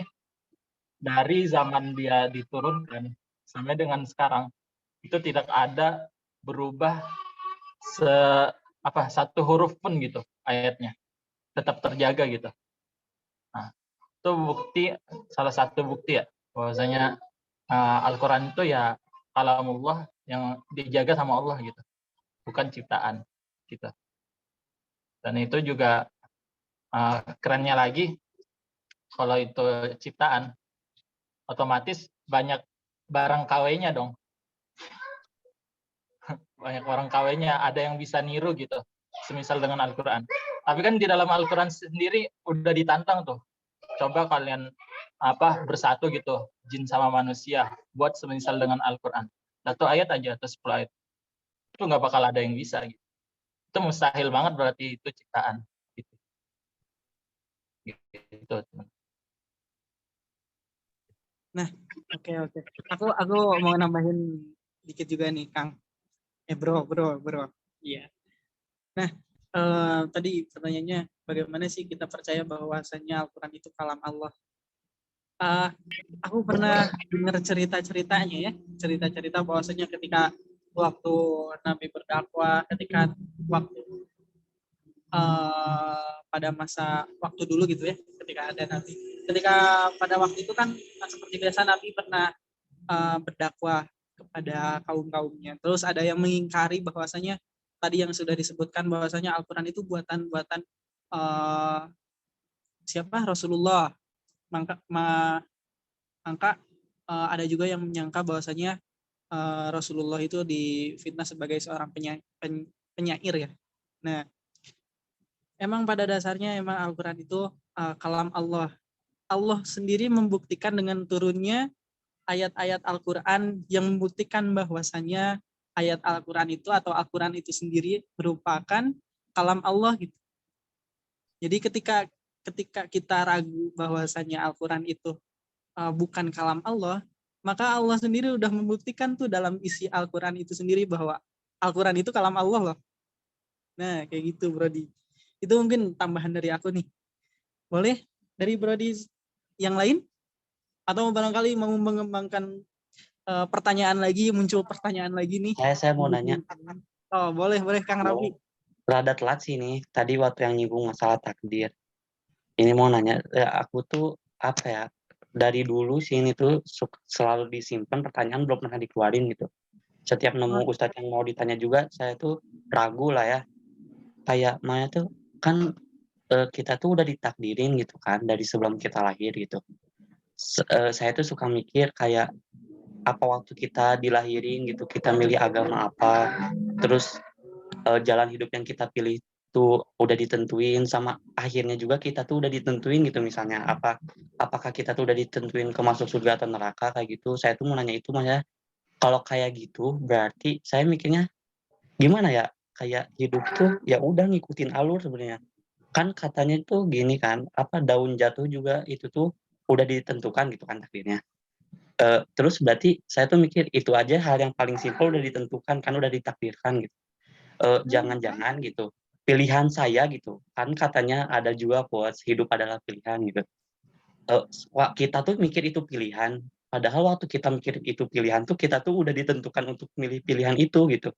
dari zaman dia diturunkan sampai dengan sekarang itu tidak ada berubah satu huruf pun gitu ayatnya, tetap terjaga gitu. Nah, itu salah satu bukti ya bahwasanya Al-Quran itu ya kalamullah yang dijaga sama Allah gitu, bukan ciptaan gitu. Dan itu juga kerennya lagi, kalau itu ciptaan otomatis banyak barang KW-nya dong, banyak barang KW-nya, ada yang bisa niru gitu semisal dengan Al-Quran. Tapi kan di dalam Al-Quran sendiri udah ditantang tuh, coba kalian bersatu gitu, jin sama manusia, buat semisal dengan Al-Quran. 1 ayat aja atau 10 ayat. Itu nggak bakal ada yang bisa gitu. Itu mustahil banget, berarti itu ciptaan. Gitu. Nah, oke. Aku mau nambahin dikit juga nih, Kang. Bro. Iya. Nah, tadi pertanyaannya bagaimana sih kita percaya bahwasanya Al-Quran itu kalam Allah? Aku pernah dengar cerita-ceritanya ya, cerita-cerita bahwasanya ketika waktu Nabi berdakwah, ketika waktu pada masa waktu dulu gitu ya, ketika ada Nabi, ketika pada waktu itu kan seperti biasa Nabi pernah berdakwah kepada kaum-kaumnya. Terus ada yang mengingkari bahwasanya tadi yang sudah disebutkan bahwasanya Al-Quran itu buatan siapa? Rasulullah. Maka ada juga yang menyangka bahwasanya Rasulullah itu difitnah sebagai seorang penyair ya. Nah, emang pada dasarnya emang Al-Quran itu kalam Allah. Allah sendiri membuktikan dengan turunnya ayat-ayat Al-Quran yang membuktikan bahwasanya ayat Al-Quran itu atau Al-Quran itu sendiri merupakan kalam Allah gitu. Jadi ketika kita ragu bahwasanya Al-Quran itu bukan kalam Allah, maka Allah sendiri udah membuktikan tuh dalam isi Al-Quran itu sendiri bahwa Al-Quran itu kalam Allah loh. Nah, kayak gitu Brody. Itu mungkin tambahan dari aku nih. Boleh dari Brody yang lain? Atau barangkali mau mengembangkan pertanyaan lagi, muncul pertanyaan lagi nih. Saya mau nanya. Oh, boleh Kang Rafi. Rada telat sih nih, tadi waktu yang nyinggung masalah takdir. Ini mau nanya, aku tuh apa ya, dari dulu sih ini tuh selalu disimpan, pertanyaan belum pernah dikeluarin gitu. Setiap nemu ustadz yang mau ditanya juga, saya tuh ragu lah ya. Kayak Maya tuh, kan kita tuh udah ditakdirin gitu kan, dari sebelum kita lahir gitu. Saya tuh suka mikir kayak, apa waktu kita dilahirin gitu, kita milih agama apa, terus jalan hidup yang kita pilih tuh udah ditentuin, sama akhirnya juga kita tuh udah ditentuin gitu, misalnya apakah kita tuh udah ditentuin ke masuk surga atau neraka kayak gitu. Saya tuh mau nanya itu, Mas. Kalau kayak gitu berarti saya mikirnya gimana ya, kayak hidup tuh ya udah ngikutin alur sebenarnya. Kan katanya tuh gini kan, daun jatuh juga itu tuh udah ditentukan gitu kan takdirnya. Terus berarti saya tuh mikir itu aja hal yang paling simpel udah ditentukan kan, udah ditakdirkan gitu. Jangan-jangan gitu pilihan saya gitu kan, katanya ada juga quotes hidup adalah pilihan gitu. Kita tuh mikir itu pilihan, padahal waktu kita mikir itu pilihan tuh kita tuh udah ditentukan untuk milih pilihan itu gitu.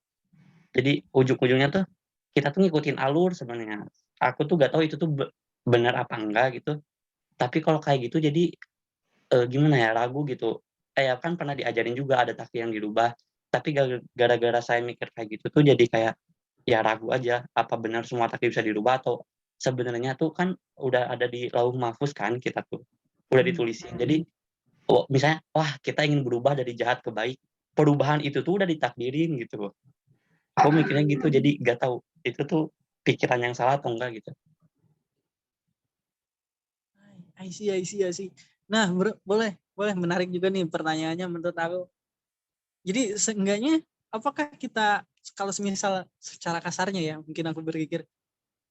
Jadi ujung-ujungnya tuh kita tuh ngikutin alur sebenarnya. Aku tuh gak tahu itu tuh benar apa enggak gitu, tapi kalau kayak gitu jadi gimana ya, ragu gitu. Ya kan pernah diajarin juga ada takdir yang dirubah, tapi gara-gara saya mikir kayak gitu tuh jadi kayak ya ragu aja, apa benar semua takdir bisa dirubah, atau sebenarnya tuh kan udah ada di lauh mahfuz kan, kita tuh udah ditulisin. Jadi misalnya wah kita ingin berubah dari jahat ke baik, perubahan itu tuh udah ditakdirin gitu. Aku mikirnya gitu, jadi gak tahu itu tuh pikiran yang salah atau enggak gitu. I see. Nah, boleh menarik juga nih pertanyaannya menurut aku. Jadi seenggaknya apakah kita kalau semisal secara kasarnya ya mungkin aku berpikir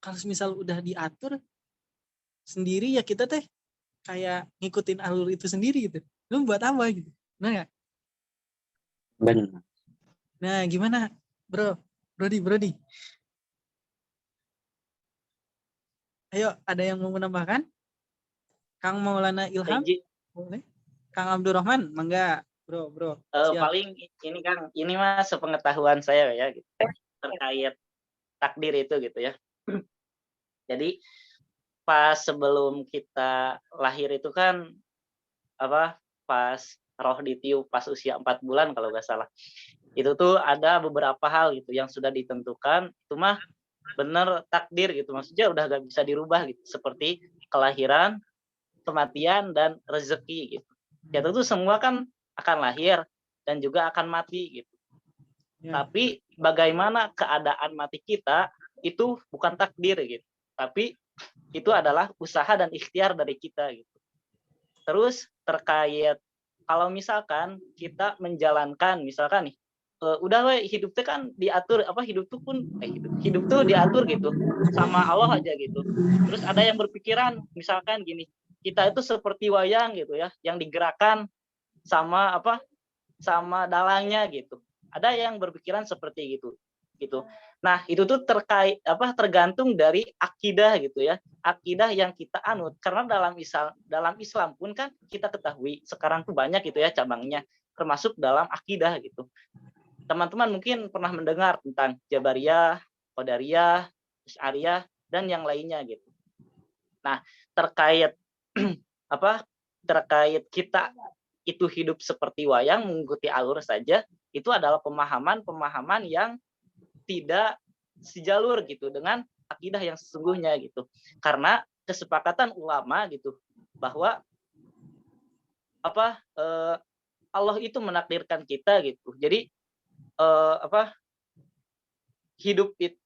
kalau semisal udah diatur sendiri ya kita teh kayak ngikutin alur itu sendiri gitu. Lu buat apa gitu? Nah nggak? Benar. Nah gimana bro? Brody. Ayo ada yang mau menambahkan? Kang Maulana Ilham? Izin, Boleh? Kang Abdurrahman? Mangga bro. Siap. paling ini Kang, ini mah sepengetahuan saya ya gitu, terkait takdir itu gitu ya. Jadi pas sebelum kita lahir itu kan pas roh ditiup pas usia 4 bulan kalau nggak salah. Itu tuh ada beberapa hal gitu yang sudah ditentukan, itu mah bener takdir gitu. Maksudnya udah nggak bisa dirubah gitu. Seperti kelahiran, kematian, dan rezeki gitu. Kita tuh semua kan akan lahir dan juga akan mati gitu. Ya. Tapi bagaimana keadaan mati kita itu bukan takdir gitu. Tapi itu adalah usaha dan ikhtiar dari kita gitu. Terus terkait kalau misalkan kita menjalankan misalkan nih udah we hidup tuh kan diatur hidup tuh diatur gitu sama Allah aja gitu. Terus ada yang berpikiran misalkan gini, kita itu seperti wayang gitu ya, yang digerakkan sama sama dalangnya gitu. Ada yang berpikiran seperti gitu. Nah, itu tuh tergantung dari akidah gitu ya. Akidah yang kita anut. Karena dalam Islam pun kan kita ketahui sekarang tuh banyak gitu ya cabangnya, termasuk dalam akidah gitu. Teman-teman mungkin pernah mendengar tentang Jabariyah, Qadariyah, Asy'ariyah, dan yang lainnya gitu. Nah, terkait terkait kita itu hidup seperti wayang mengikuti alur saja, itu adalah pemahaman yang tidak sejalur gitu dengan akidah yang sesungguhnya gitu. Karena kesepakatan ulama gitu bahwa Allah itu menakdirkan kita gitu. Jadi hidup itu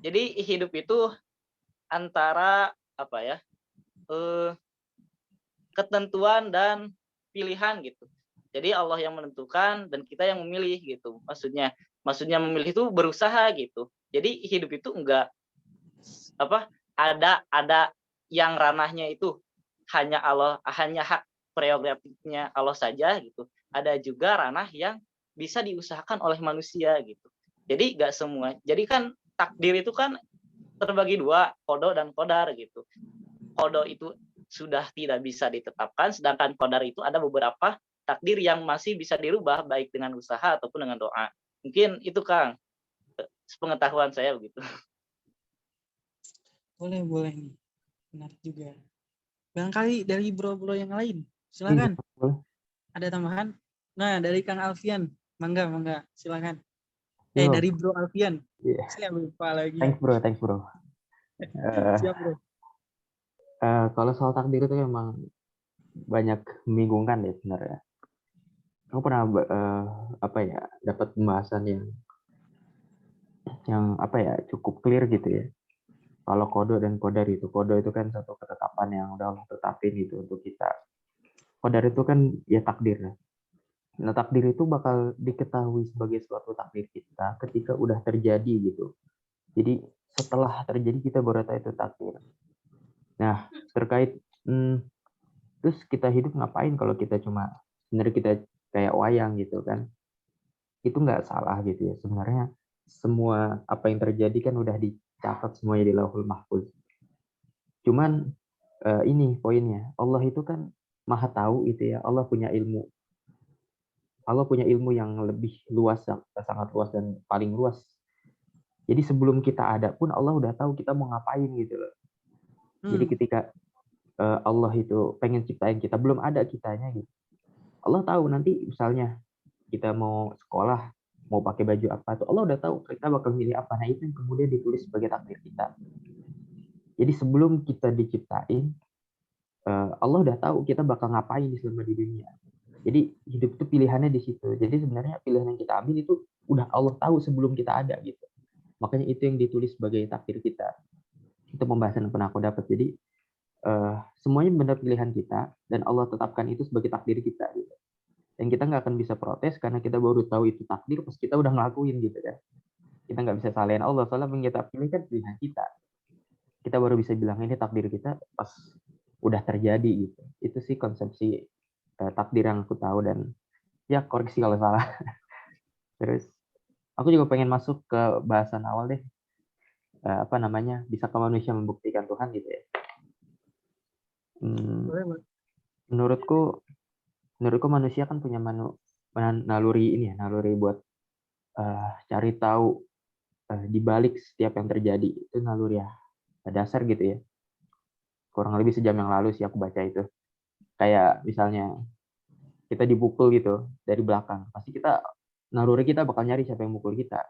Jadi hidup itu antara ketentuan dan pilihan gitu. Jadi Allah yang menentukan dan kita yang memilih gitu. Maksudnya memilih itu berusaha gitu. Jadi hidup itu enggak ada yang ranahnya itu hanya hak prerogatifnya Allah saja gitu. Ada juga ranah yang bisa diusahakan oleh manusia gitu. Jadi enggak semua. Jadi kan takdir itu kan terbagi dua, qada dan qadar gitu. Qada itu sudah tidak bisa ditetapkan, sedangkan qadar itu ada beberapa takdir yang masih bisa dirubah baik dengan usaha ataupun dengan doa. Mungkin itu Kang, sepengetahuan saya begitu. Boleh nih. Menarik juga. Barangkali dari bro-bro yang lain. Silakan. Ada tambahan? Nah, dari Kang Alfian. Mangga. Silakan. Dari Bro Alfian. Yeah. Saya lupa lagi. Thanks bro. Siap bro. Kalau soal takdir itu memang banyak membingungkan ya sebenarnya. Aku pernah dapat pembahasan yang cukup clear gitu ya. Kalau qada dan qadar itu kan satu ketetapan yang udah Allah tetapin gitu untuk kita. Qadar itu kan ya takdir. Nah, takdir itu bakal diketahui sebagai suatu takdir kita ketika udah terjadi gitu. Jadi setelah terjadi kita baru tahu itu takdir. Nah, terkait terus kita hidup ngapain kalau kita cuma sebenarnya kita kayak wayang gitu kan. Itu nggak salah gitu ya. Sebenarnya semua apa yang terjadi kan udah dicatat semuanya di Lauhul Mahfuz. Cuman ini poinnya, Allah itu kan Maha tahu itu ya. Allah punya ilmu yang lebih luas, sangat luas dan paling luas. Jadi sebelum kita ada pun Allah udah tahu kita mau ngapain gitu loh. Jadi ketika Allah itu pengen ciptain kita, belum ada kitanya gitu. Allah tahu nanti misalnya kita mau sekolah, mau pakai baju apa tuh, Allah udah tahu kita bakal milih apa. Nah itu yang kemudian ditulis sebagai takdir kita. Jadi sebelum kita diciptain, Allah udah tahu kita bakal ngapain selama di dunia. Jadi hidup itu pilihannya di situ. Jadi sebenarnya pilihan yang kita ambil itu udah Allah tahu sebelum kita ada gitu. Makanya itu yang ditulis sebagai takdir kita. Itu pembahasan yang pernah aku dapat. Jadi semuanya benar pilihan kita dan Allah tetapkan itu sebagai takdir kita gitu. Dan kita nggak akan bisa protes karena kita baru tahu itu takdir pas kita udah ngelakuin gitu kan. Kita nggak bisa salahin Allah, soalnya yang kita pilih kan pilihan kita. Kita baru bisa bilang ini takdir kita pas udah terjadi gitu. Itu sih konsepsi takdir yang aku tahu, dan ya koreksi kalau salah. Terus aku juga pengen masuk ke bahasan awal deh. Apa namanya, bisakah manusia membuktikan Tuhan gitu ya. Boleh. Menurutku manusia kan punya naluri ini ya, naluri buat cari tahu di balik setiap yang terjadi. Itu naluri ya dasar gitu ya. Kurang lebih sejam yang lalu sih aku baca itu. Kayak misalnya kita dipukul gitu dari belakang, pasti naluri kita bakal nyari siapa yang mukul kita.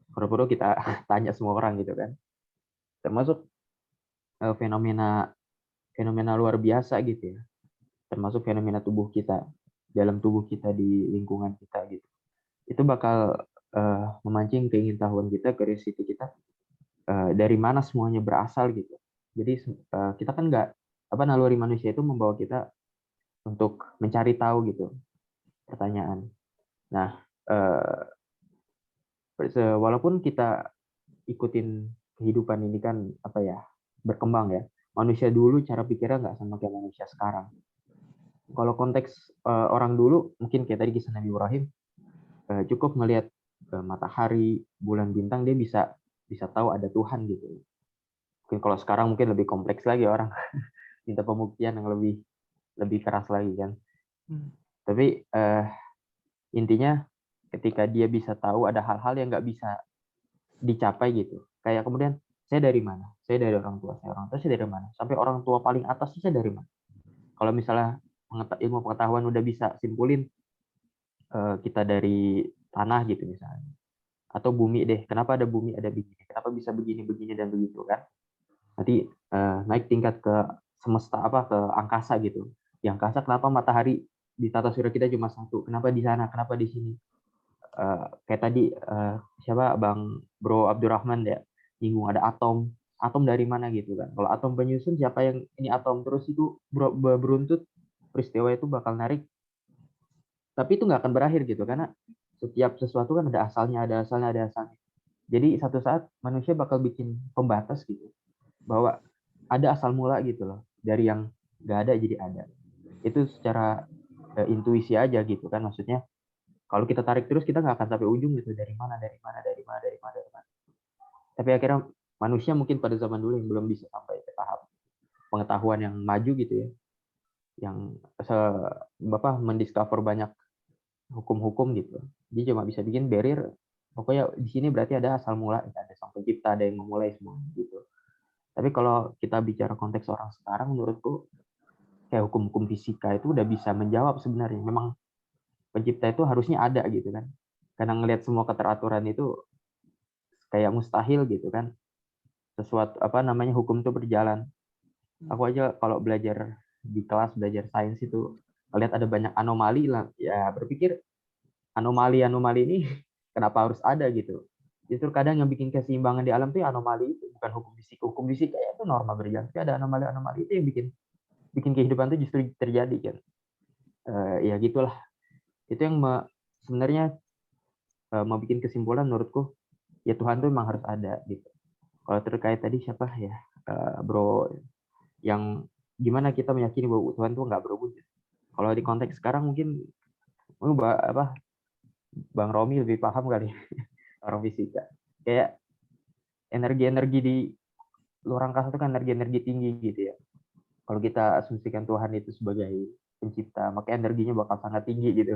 Perlu kita tanya semua orang gitu kan. Termasuk fenomena luar biasa gitu ya. Termasuk fenomena tubuh kita, dalam tubuh kita, di lingkungan kita gitu. Itu bakal memancing keingintahuan kita, curiosity kita, dari mana semuanya berasal gitu. Jadi kita kan naluri manusia itu membawa kita untuk mencari tahu gitu pertanyaan. Nah, walaupun kita ikutin kehidupan ini kan berkembang ya. Manusia dulu cara pikirnya nggak sama kayak manusia sekarang. Kalau konteks orang dulu mungkin kayak tadi kisah Nabi Ibrahim, cukup ngelihat matahari, bulan, bintang, dia bisa tahu ada Tuhan gitu. Mungkin kalau sekarang mungkin lebih kompleks lagi, orang minta pembuktian yang lebih keras lagi kan. Tapi intinya ketika dia bisa tahu ada hal-hal yang nggak bisa dicapai gitu. Kayak kemudian saya dari mana? Saya dari orang tua saya dari mana? Sampai orang tua paling atas saya dari mana? Kalau misalnya ilmu pengetahuan udah bisa simpulin kita dari tanah gitu misalnya, atau bumi deh. Kenapa ada bumi, ada begini? Kenapa bisa begini, dan begitu kan? Nanti naik tingkat ke semesta, ke angkasa gitu. Di angkasa kenapa matahari di tata surya kita cuma satu? Kenapa di sana? Kenapa di sini? Kayak tadi siapa Bro Abdurrahman ya, nyinggung ada atom. Atom dari mana gitu kan? Kalau atom penyusun, siapa yang ini atom terus itu beruntut, peristiwa itu bakal narik. Tapi itu nggak akan berakhir gitu, karena setiap sesuatu kan ada asalnya. Jadi satu saat manusia bakal bikin pembatas gitu, bahwa ada asal mula gitu loh, dari yang nggak ada jadi ada. Itu secara intuisi aja gitu kan, maksudnya kalau kita tarik terus kita nggak akan sampai ujung gitu, dari mana. Tapi akhirnya manusia mungkin pada zaman dulu yang belum bisa sampai ke tahap pengetahuan yang maju gitu ya, yang mendiscover banyak hukum-hukum gitu. Dia cuma bisa bikin barrier. Pokoknya di sini berarti ada asal mula, ada sang pencipta, ada yang memulai semua gitu. Tapi kalau kita bicara konteks orang sekarang, menurutku kayak hukum-hukum fisika itu udah bisa menjawab sebenarnya. Memang pencipta itu harusnya ada gitu kan. Karena ngelihat semua keteraturan itu kayak mustahil gitu kan. Sesuatu hukum itu berjalan. Aku aja kalau belajar di kelas, belajar sains itu ngelihat ada banyak anomali lah, ya berpikir anomali ini kenapa harus ada gitu. Justru kadang yang bikin keseimbangan di alam itu anomali itu, bukan hukum fisika. Hukum fisika itu norma berjalan, tapi ada anomali itu yang bikin kehidupan itu justru terjadi kan. Ya gitulah. Itu yang sebenarnya mau bikin kesimpulan menurutku, ya Tuhan tuh memang harus ada gitu. Kalau terkait tadi siapa ya, Bro, yang gimana kita meyakini bahwa Tuhan tuh nggak berwujud. Kalau di konteks sekarang mungkin Bang Romi lebih paham kali, orang fisika. Kayak energi-energi di luar angkasa itu kan energi-energi tinggi gitu ya. Kalau kita asumsikan Tuhan itu sebagai pencipta, maka energinya bakal sangat tinggi gitu.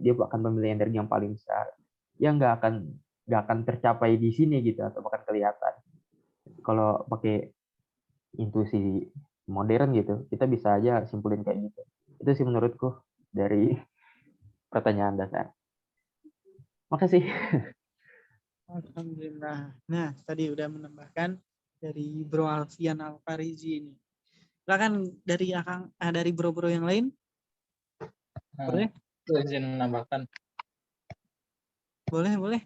Dia akan memilih energi yang paling besar, yang nggak akan tercapai di sini gitu, atau bahkan kelihatan. Kalau pakai intuisi modern gitu, kita bisa aja simpulin kayak gitu. Itu sih menurutku dari pertanyaan dasar. Makasih. Alhamdulillah. Nah, tadi udah menambahkan dari Bro Alfian Alfarizi ini. Silakan dari bro-bro yang lain. Boleh? Izin menambahkan. Boleh.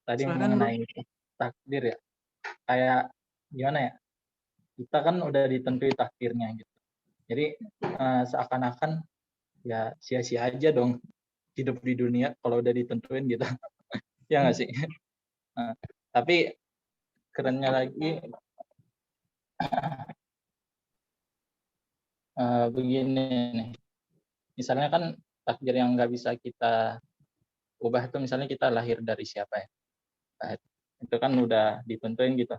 Tadi Silakan, mengenai takdir ya. Kayak gimana ya? Kita kan udah ditentui takdirnya gitu. Jadi seakan-akan ya sia-sia aja dong hidup di dunia kalau udah ditentuin gitu. Ya nggak sih? Nah, tapi kerennya lagi begini nih. Misalnya kan takdir yang nggak bisa kita ubah itu misalnya kita lahir dari siapa ya? Nah, itu kan udah ditentuin gitu.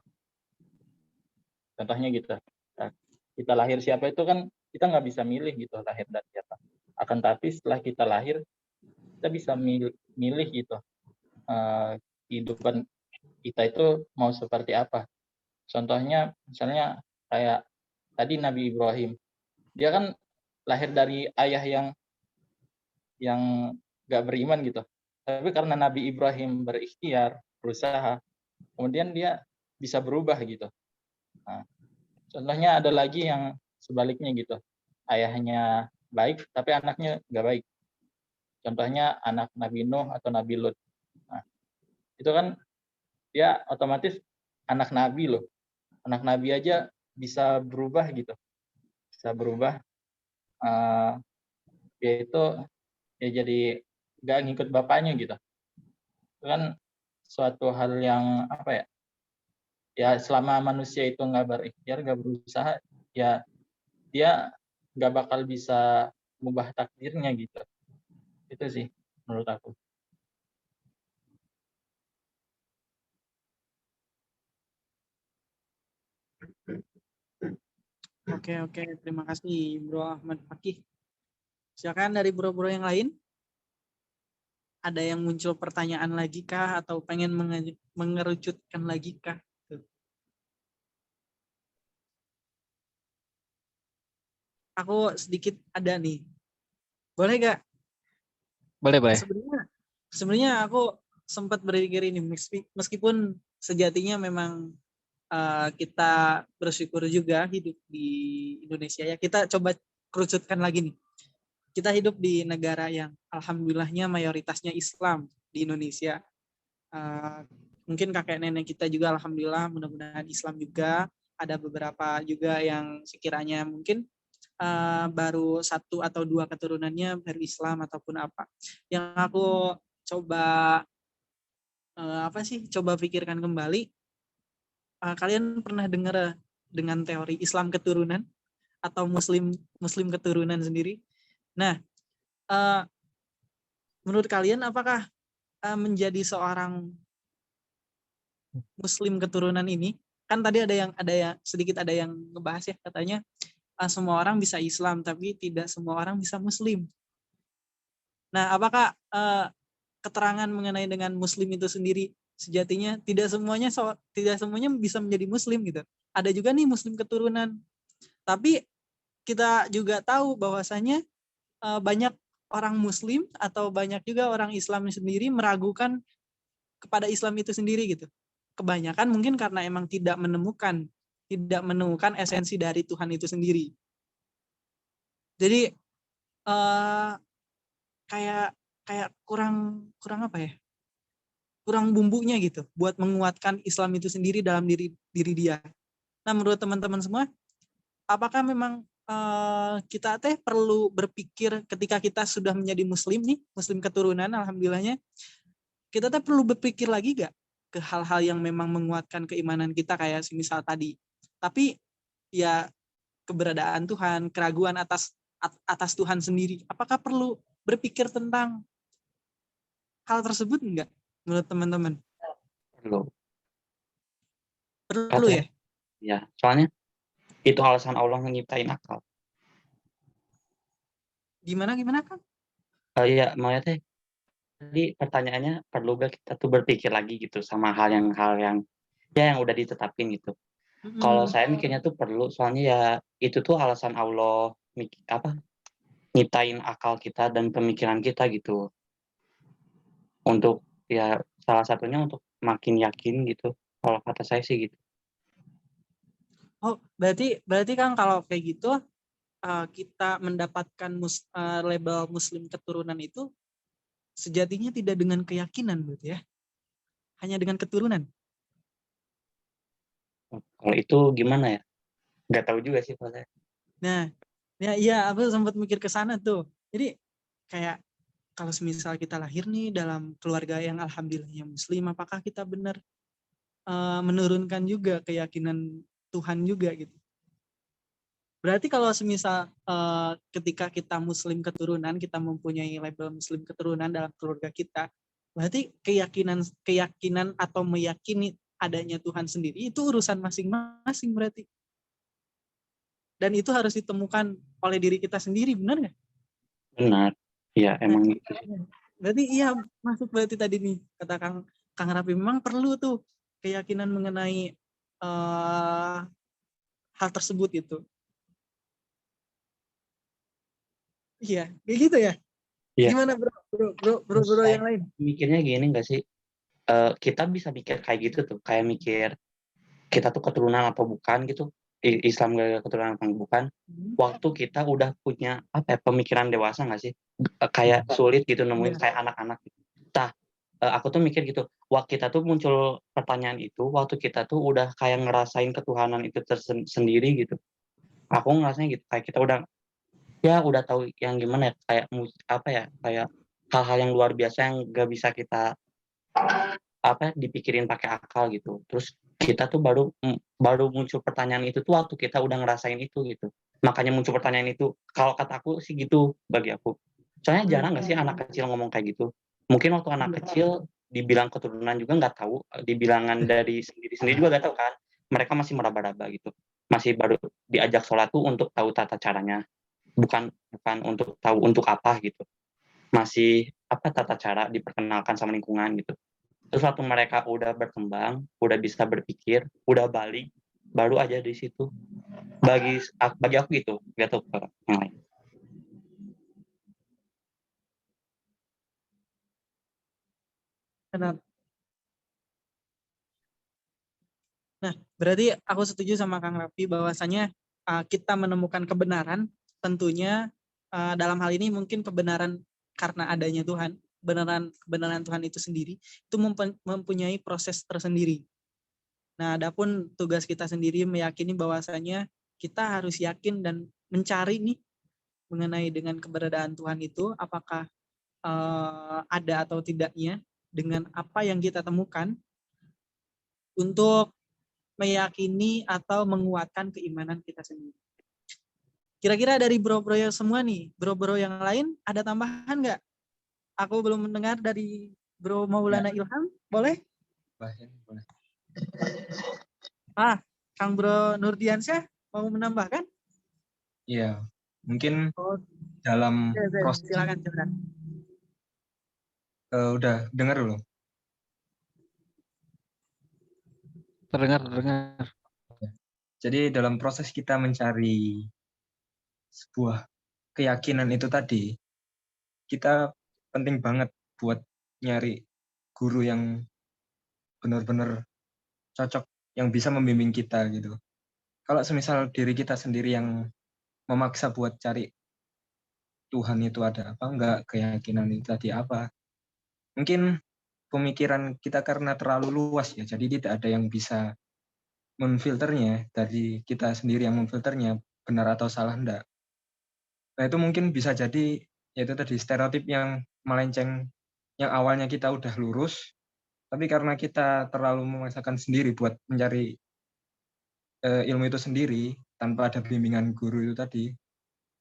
Contohnya gitu. Nah, kita lahir siapa itu kan kita nggak bisa milih gitu lahir dari siapa. Akan tapi setelah kita lahir kita bisa milih gitu kehidupan kita itu mau seperti apa. Contohnya misalnya kayak tadi Nabi Ibrahim, dia kan lahir dari ayah yang nggak beriman gitu. Tapi karena Nabi Ibrahim berikhtiar, berusaha, kemudian dia bisa berubah gitu. Nah, contohnya ada lagi yang sebaliknya gitu. Ayahnya baik, tapi anaknya nggak baik. Contohnya anak Nabi Nuh atau Nabi Lut. Nah, itu kan dia otomatis anak Nabi loh. Anak Nabi aja bisa berubah gitu. Bisa berubah, yaitu ya jadi nggak ngikut bapaknya gitu. Itu kan suatu hal yang apa ya? Ya selama manusia itu nggak berikhtiar, nggak berusaha, ya dia nggak bakal bisa mengubah takdirnya gitu. Itu sih menurut aku. Oke, terima kasih Bro Ahmad Fakih. Silakan dari bro-bro yang lain. Ada yang muncul pertanyaan lagi kah atau pengen mengerucutkan lagi kah? Aku sedikit ada nih. Boleh gak? Boleh. Sebenarnya aku sempat berpikir ini, meskipun sejatinya memang kita bersyukur juga hidup di Indonesia ya. Kita coba kerucutkan lagi nih. Kita hidup di negara yang alhamdulillahnya mayoritasnya Islam di Indonesia. Mungkin kakek nenek kita juga alhamdulillah mudah-mudahan Islam juga. Ada beberapa juga yang sekiranya mungkin baru 1 atau 2 keturunannya baru Islam ataupun apa. Yang aku coba coba pikirkan kembali. Kalian pernah dengar dengan teori Islam keturunan atau Muslim keturunan sendiri? Nah, menurut kalian apakah menjadi seorang Muslim keturunan ini, kan tadi ada yang sedikit ada yang ngebahas ya, katanya semua orang bisa Islam tapi tidak semua orang bisa Muslim. Nah, apakah keterangan mengenai dengan Muslim itu sendiri sejatinya tidak semuanya bisa menjadi Muslim gitu. Ada juga nih Muslim keturunan, tapi kita juga tahu bahwasanya banyak orang Muslim atau banyak juga orang Islam sendiri meragukan kepada Islam itu sendiri gitu. Kebanyakan mungkin karena emang tidak menemukan esensi dari Tuhan itu sendiri. Jadi kayak kurang apa ya? Kurang bumbunya gitu buat menguatkan Islam itu sendiri dalam diri dia. Nah, menurut teman-teman semua, apakah memang kita perlu berpikir ketika kita sudah menjadi Muslim nih, Muslim keturunan, alhamdulillahnya, kita perlu berpikir lagi gak ke hal-hal yang memang menguatkan keimanan kita kayak misal tadi. Tapi ya keberadaan Tuhan, keraguan atas Tuhan sendiri. Apakah perlu berpikir tentang hal tersebut enggak menurut teman-teman? Perlu ya? Ya, soalnya itu alasan Allah menciptain akal. Gimana Kang? Ya, maunya teh tadi pertanyaannya perlu gak kita tuh berpikir lagi gitu sama hal yang yang udah ditetapin gitu. Kalau saya mikirnya tuh perlu, soalnya ya itu tuh alasan Allah nyiptain akal kita dan pemikiran kita gitu. Untuk ya salah satunya untuk makin yakin gitu. Kalau kata saya sih gitu. Oh, berarti Kang kalau kayak gitu kita mendapatkan label Muslim keturunan itu sejatinya tidak dengan keyakinan berarti ya. Hanya dengan keturunan. Kalau itu gimana ya? Nggak tahu juga sih Pak saya. Nah, ya iya aku sempat mikir ke sana tuh. Jadi kayak kalau semisal kita lahir nih dalam keluarga yang alhamdulillahnya muslim, apakah kita benar menurunkan juga keyakinan Tuhan juga gitu? Berarti kalau semisal ketika kita muslim keturunan, kita mempunyai label muslim keturunan dalam keluarga kita, berarti keyakinan atau meyakini adanya Tuhan sendiri itu urusan masing-masing berarti. Dan itu harus ditemukan oleh diri kita sendiri, benar nggak? Benar. Iya, emang gitu. Berarti iya masuk berarti tadi nih kata Kang Raffi, memang perlu tuh keyakinan mengenai hal tersebut itu. Iya, kayak gitu ya. Iya. Gimana bro yang lain? Mikirnya gini nggak sih? Kita bisa mikir kayak gitu tuh, kayak mikir kita tuh keturunan apa bukan gitu, Islam gak keturunan apa bukan. Waktu kita udah punya pemikiran dewasa nggak sih? Kayak sulit gitu nemuin kayak anak-anak. Nah, aku tuh mikir gitu, waktu kita tuh muncul pertanyaan itu, waktu kita tuh udah kayak ngerasain ketuhanan itu sendiri gitu. Aku ngerasanya gitu, kayak kita udah tahu yang gimana ya, kayak kayak hal-hal yang luar biasa yang gak bisa kita dipikirin pakai akal gitu. Terus kita tuh baru muncul pertanyaan itu tuh waktu kita udah ngerasain itu gitu. Makanya muncul pertanyaan itu. Kalau kata aku sih gitu bagi aku. Soalnya jarang nggak sih anak kecil ngomong kayak gitu. Mungkin waktu anak kecil dibilang keturunan juga nggak tahu, dibilangan dari sendiri juga nggak tahu kan. Mereka masih meraba-raba gitu. Masih baru diajak sholat tuh untuk tahu tata caranya. Bukan untuk tahu untuk apa gitu. Masih tata cara diperkenalkan sama lingkungan gitu. Terus waktu mereka udah berkembang, udah bisa berpikir, udah balik, baru aja di situ. Bagi aku gitu, nggak tahu ke yang lain. Kenapa? Nah, berarti aku setuju sama Kang Raffi bahwasanya kita menemukan kebenaran, tentunya dalam hal ini mungkin kebenaran karena adanya Tuhan, kebenaran Tuhan itu sendiri, itu mempunyai proses tersendiri. Nah, adapun tugas kita sendiri meyakini bahwasanya kita harus yakin dan mencari nih mengenai dengan keberadaan Tuhan itu, apakah ada atau tidaknya dengan apa yang kita temukan untuk meyakini atau menguatkan keimanan kita sendiri. Kira-kira dari bro-bro yang semua nih, bro-bro yang lain ada tambahan nggak? Aku belum mendengar dari Bro Maulana Ilham, boleh? Boleh. Kang Bro Nurdiansyah mau menambahkan? Iya, mungkin dalam proses Silakan. udah dengar dulu. Terdengar. Jadi dalam proses kita mencari sebuah keyakinan itu tadi, kita penting banget buat nyari guru yang benar-benar cocok, yang bisa membimbing kita gitu. Kalau semisal diri kita sendiri yang memaksa buat cari Tuhan itu ada apa enggak, keyakinan itu tadi apa, mungkin pemikiran kita karena terlalu luas ya, jadi tidak ada yang bisa memfilternya, dari kita sendiri yang memfilternya benar atau salah enggak. Nah itu mungkin bisa jadi yaitu tadi stereotip yang melenceng, yang awalnya kita udah lurus, tapi karena kita terlalu memaksakan sendiri buat mencari ilmu itu sendiri tanpa ada bimbingan guru itu tadi,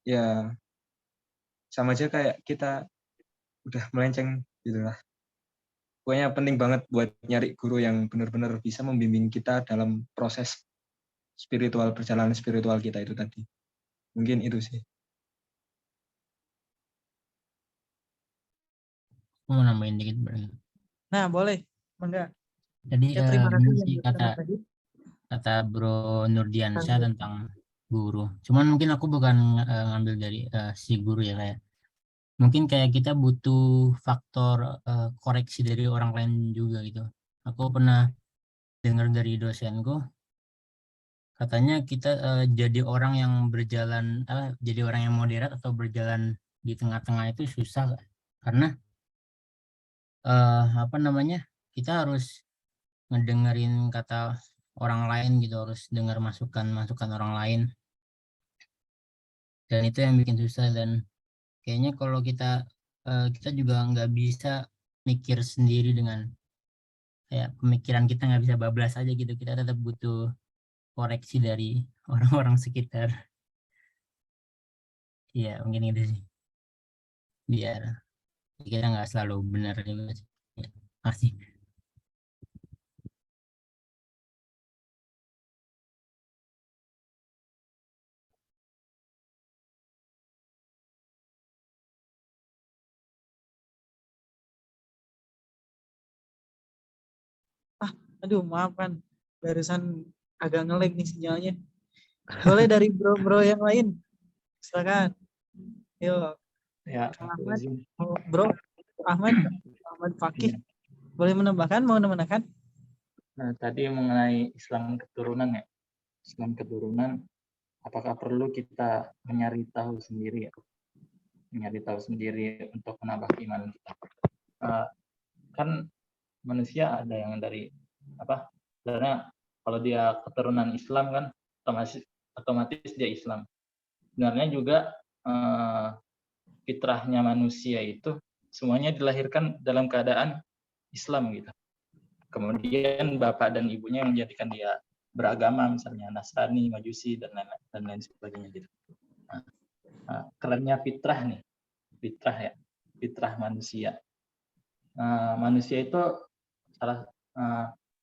ya sama aja kayak kita udah melenceng gitu lah. Pokoknya penting banget buat nyari guru yang benar-benar bisa membimbing kita dalam proses perjalanan spiritual kita itu tadi. Mungkin itu sih. Mau nambahin dikit berarti. Nah, boleh. Mangga. Jadi terima kasih benar yang sih tadi. kata Bro Nurdiansyah tentang guru. Cuman mungkin aku bukan ngambil dari si guru ya, kayak mungkin kayak kita butuh faktor koreksi dari orang lain juga gitu. Aku pernah dengar dari dosenku, katanya kita jadi orang yang berjalan, jadi orang yang moderat atau berjalan di tengah-tengah itu susah, karena kita harus ngedengerin kata orang lain gitu, harus dengar masukan orang lain, dan itu yang bikin susah. Dan kayaknya kalau kita juga nggak bisa mikir sendiri dengan kayak pemikiran kita nggak bisa bablas aja gitu. Kita tetap butuh koreksi dari orang-orang sekitar. Iya, mungkin itu sih. Biar kita nggak selalu benar juga sih. Ya, makasih. Aduh, maaf kan. Barusan agak nge-lag nih sinyalnya. Boleh dari bro-bro yang lain. Silakan. Yuk, Ya, Kang aku Ahmad. izin. Oh, bro, Ahmad Fakih. Boleh menambahkan? Mau menambahkan? Nah, tadi mengenai Islam keturunan ya. Islam keturunan, apakah perlu kita mencari tahu sendiri ya? Mencari tahu sendiri untuk menambah iman kita. Kan manusia ada yang dari apa? Sebenarnya kalau dia keturunan Islam kan otomatis dia Islam. Sebenarnya juga fitrahnya manusia itu semuanya dilahirkan dalam keadaan Islam gitu. Kemudian bapak dan ibunya yang menjadikan dia beragama, misalnya Nasrani, Majusi, dan lain sebagainya gitu. Kerennya fitrah nih, fitrah manusia. Manusia itu salah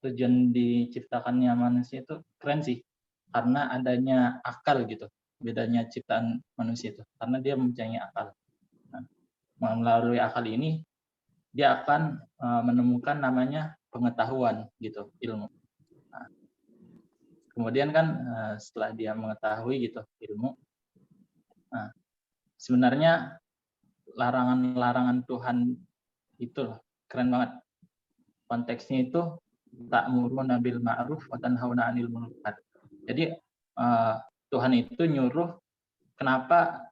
tujuan diciptakannya manusia itu keren sih, karena adanya akal gitu. Bedanya ciptaan manusia itu, karena dia mempunyai akal. Melalui akal ini dia akan menemukan namanya pengetahuan gitu, ilmu. Kemudian kan setelah dia mengetahui gitu ilmu, sebenarnya larangan-larangan Tuhan itu keren banget. Konteksnya itu ta'muruna bil ma'ruf wa tanhauna 'anil munkar. Jadi Tuhan itu nyuruh, kenapa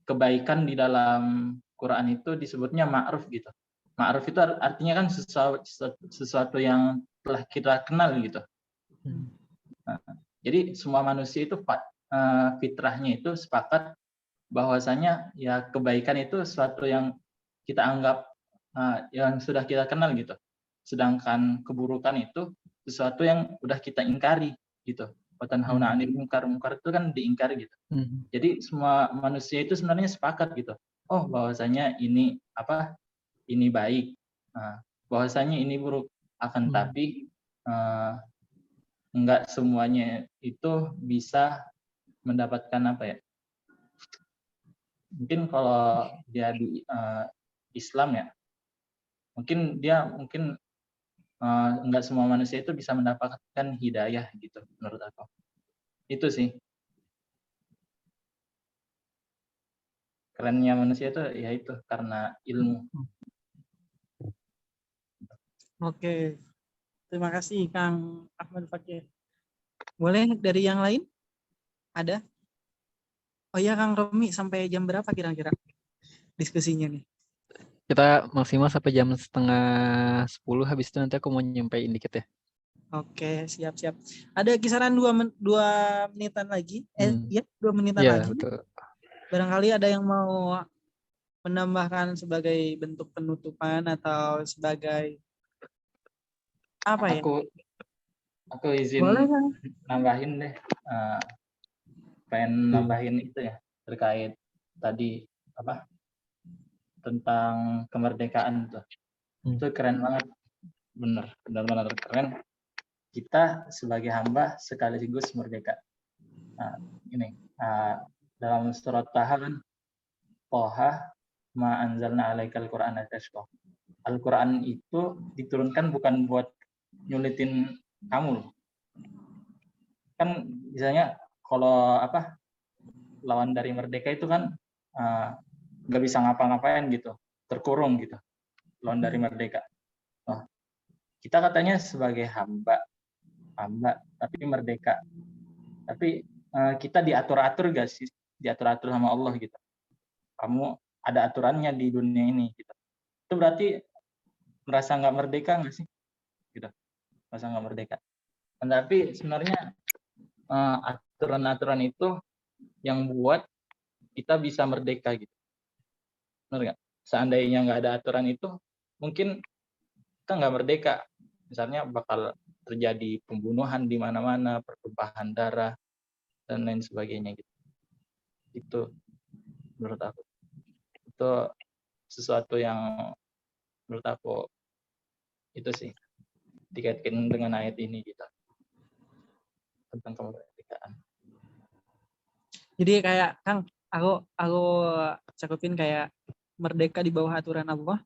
kebaikan di dalam Quran itu disebutnya ma'ruf gitu. Ma'ruf itu artinya kan sesuatu yang telah kita kenal gitu. Jadi semua manusia itu fitrahnya itu sepakat bahwasanya ya kebaikan itu sesuatu yang kita anggap yang sudah kita kenal gitu. Sedangkan keburukan itu sesuatu yang udah kita ingkari gitu. Watanhauna 'anil munkar itu kan diingkari gitu. Jadi semua manusia itu sebenarnya sepakat gitu. Oh, bahwasanya ini ini baik. Bahwasanya ini buruk. Akan tapi enggak semuanya itu bisa mendapatkan mungkin kalau dia di Islam ya, mungkin enggak semua manusia itu bisa mendapatkan hidayah gitu menurut aku. Itu sih kerennya manusia itu, ya itu karena ilmu. Oke. Terima kasih Kang Ahmad Fakih. Boleh dari yang lain? Ada? Oh iya Kang Romi, sampai jam berapa kira-kira diskusinya nih? Kita maksimal sampai jam 9:30, habis itu nanti aku mau nyampein dikit ya. Oke, siap-siap. Ada kisaran 2 menitan lagi. Ya, 2 menitan Ya, lagi. betul. Barangkali ada yang mau menambahkan sebagai bentuk penutupan atau sebagai apa ya? Aku izin Boleh, Kang. nambahin deh. Pengen nambahin itu ya, terkait tadi tentang kemerdekaan tuh. Itu keren banget. Benar-benar keren. Kita sebagai hamba sekaligus merdeka. Ini dalam surat Taha kan, Toha ma anzalna alaikal Qur'ana tashqa. Al-Quran itu diturunkan bukan buat nyulitin kamu. Kan misalnya kalau lawan dari merdeka itu kan nggak bisa ngapa-ngapain gitu, terkurung gitu, lawan dari merdeka. Kita katanya sebagai hamba tapi merdeka, tapi kita diatur-atur gak sih, diatur-atur sama Allah gitu. Kamu ada aturannya di dunia ini gitu. Itu berarti merasa nggak merdeka nggak sih gitu, merasa nggak merdeka. Tapi sebenarnya aturan-aturan itu yang buat kita bisa merdeka gitu. Benar nggak? Seandainya nggak ada aturan itu, mungkin kita nggak merdeka. Misalnya bakal terjadi pembunuhan di mana-mana, pertumpahan darah, dan lain sebagainya gitu. Itu menurut aku. Itu sesuatu yang menurut aku itu sih dikaitkan dengan ayat ini gitu. Tentang kemerdekaan. Jadi kayak Kang, aku cakupin kayak merdeka di bawah aturan apa?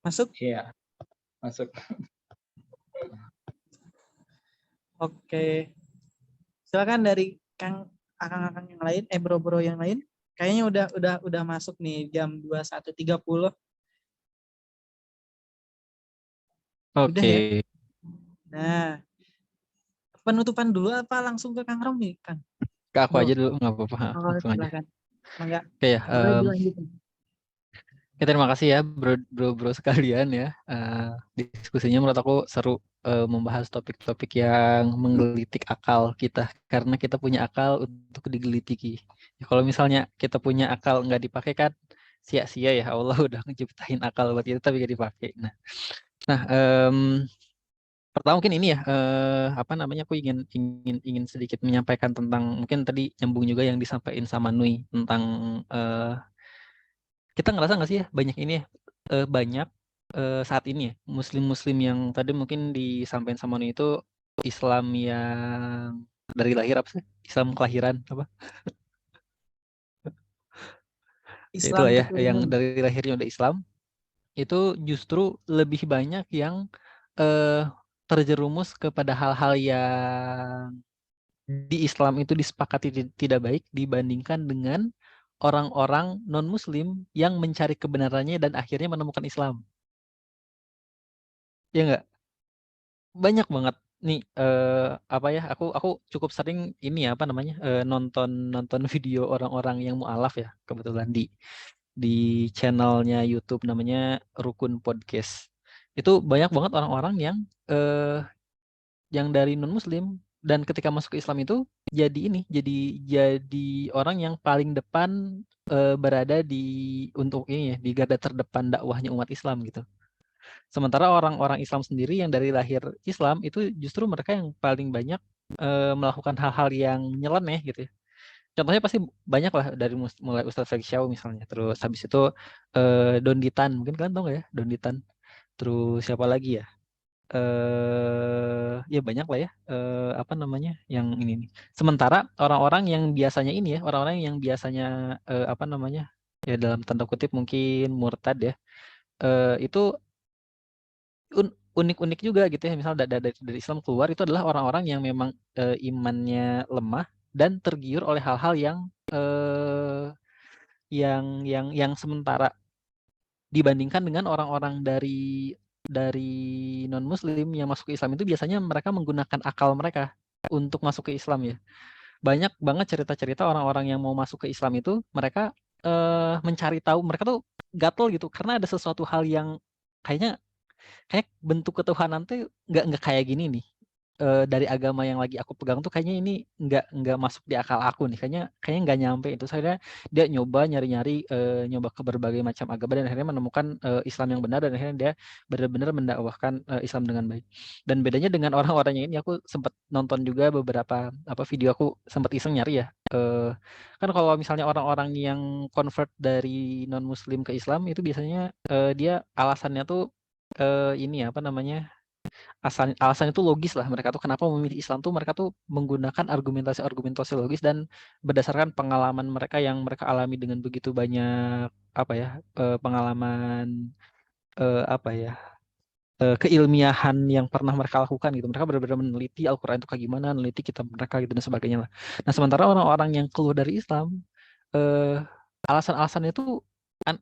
Masuk? Iya, masuk. Oke. Silakan dari akang-akang yang lain, bro-bro yang lain. Kayaknya udah masuk nih jam 21.30. Udah ya. Oke. Nah, penutupan dulu apa langsung ke Kang Romi, Kang? Ke aku Bro. aja dulu, nggak apa-apa. Oh, Langsung aja. silakan. Enggak. Oke ya. Boleh dilanjutin. Ya, terima kasih ya bro sekalian ya. Diskusinya menurut aku seru, membahas topik-topik yang menggelitik akal kita, karena kita punya akal untuk digelitiki. Ya, kalau misalnya kita punya akal nggak dipakai kan sia-sia ya, Allah udah ngeciptain akal buat kita tapi nggak dipakai. Nah, pertama mungkin ini ya, apa namanya, aku ingin sedikit menyampaikan tentang, mungkin tadi nyambung juga yang disampaikan sama Nui tentang, kita ngerasa nggak sih ya banyak ini ya, banyak saat ini ya muslim yang tadi mungkin disampaikan sama Nui itu Islam yang dari lahir, apa sih, Islam kelahiran apa? Islam Itulah ya, keturunan. yang dari lahirnya udah Islam, itu justru lebih banyak yang terjerumus kepada hal-hal yang di Islam itu disepakati tidak baik dibandingkan dengan orang-orang non-Muslim yang mencari kebenarannya dan akhirnya menemukan Islam. Ya nggak? Banyak banget nih, apa ya, aku cukup sering ini ya, apa namanya, nonton video orang-orang yang mualaf ya, kebetulan di channelnya YouTube namanya Rukun Podcast. Itu banyak banget orang-orang yang dari non-Muslim, dan ketika masuk ke Islam itu jadi orang yang paling depan, berada untuk ini ya, di garda terdepan dakwahnya umat Islam gitu. Sementara orang-orang Islam sendiri yang dari lahir Islam itu justru mereka yang paling banyak melakukan hal-hal yang nyeleneh gitu ya. Contohnya pasti banyak lah, dari mulai Ustadz Felix Shaw misalnya, terus habis itu Don Ditan, mungkin kalian tahu nggak ya Don Ditan, terus siapa lagi ya, ya banyak lah ya, apa namanya yang ini nih. Sementara orang-orang yang biasanya ini ya, orang-orang yang biasanya apa namanya ya, dalam tanda kutip mungkin murtad ya, itu unik-unik juga gitu ya. Misal dari Islam keluar itu adalah orang-orang yang memang imannya lemah dan tergiur oleh hal-hal yang sementara, dibandingkan dengan orang-orang dari non-Muslim yang masuk ke Islam itu biasanya mereka menggunakan akal mereka untuk masuk ke Islam ya. Banyak banget cerita-cerita orang-orang yang mau masuk ke Islam itu mereka mencari tahu, mereka tuh gatel gitu karena ada sesuatu hal yang kayak bentuk ketuhanan tuh nggak kayak gini nih. Dari agama yang lagi aku pegang tuh kayaknya ini nggak masuk di akal aku nih, kayaknya nggak nyampe itu. Akhirnya dia nyoba nyari-nyari, nyoba ke berbagai macam agama dan akhirnya menemukan Islam yang benar, dan akhirnya dia benar-benar mendakwahkan Islam dengan baik. Dan bedanya dengan orang-orang yang ini, aku sempat nonton juga beberapa video, aku sempat iseng nyari ya, kan kalau misalnya orang-orang yang convert dari non Muslim ke Islam itu biasanya dia alasannya tuh ini apa namanya, alasan itu logis lah, mereka tuh kenapa memilih Islam tuh, mereka tuh menggunakan argumentasi logis dan berdasarkan pengalaman mereka yang mereka alami dengan begitu banyak apa ya, pengalaman apa ya, keilmiahan yang pernah mereka lakukan gitu. Mereka benar-benar meneliti Al-Quran itu kayak gimana, meneliti kitab mereka gitu dan sebagainya lah. Nah, sementara orang-orang yang keluar dari Islam, alasan-alasannya itu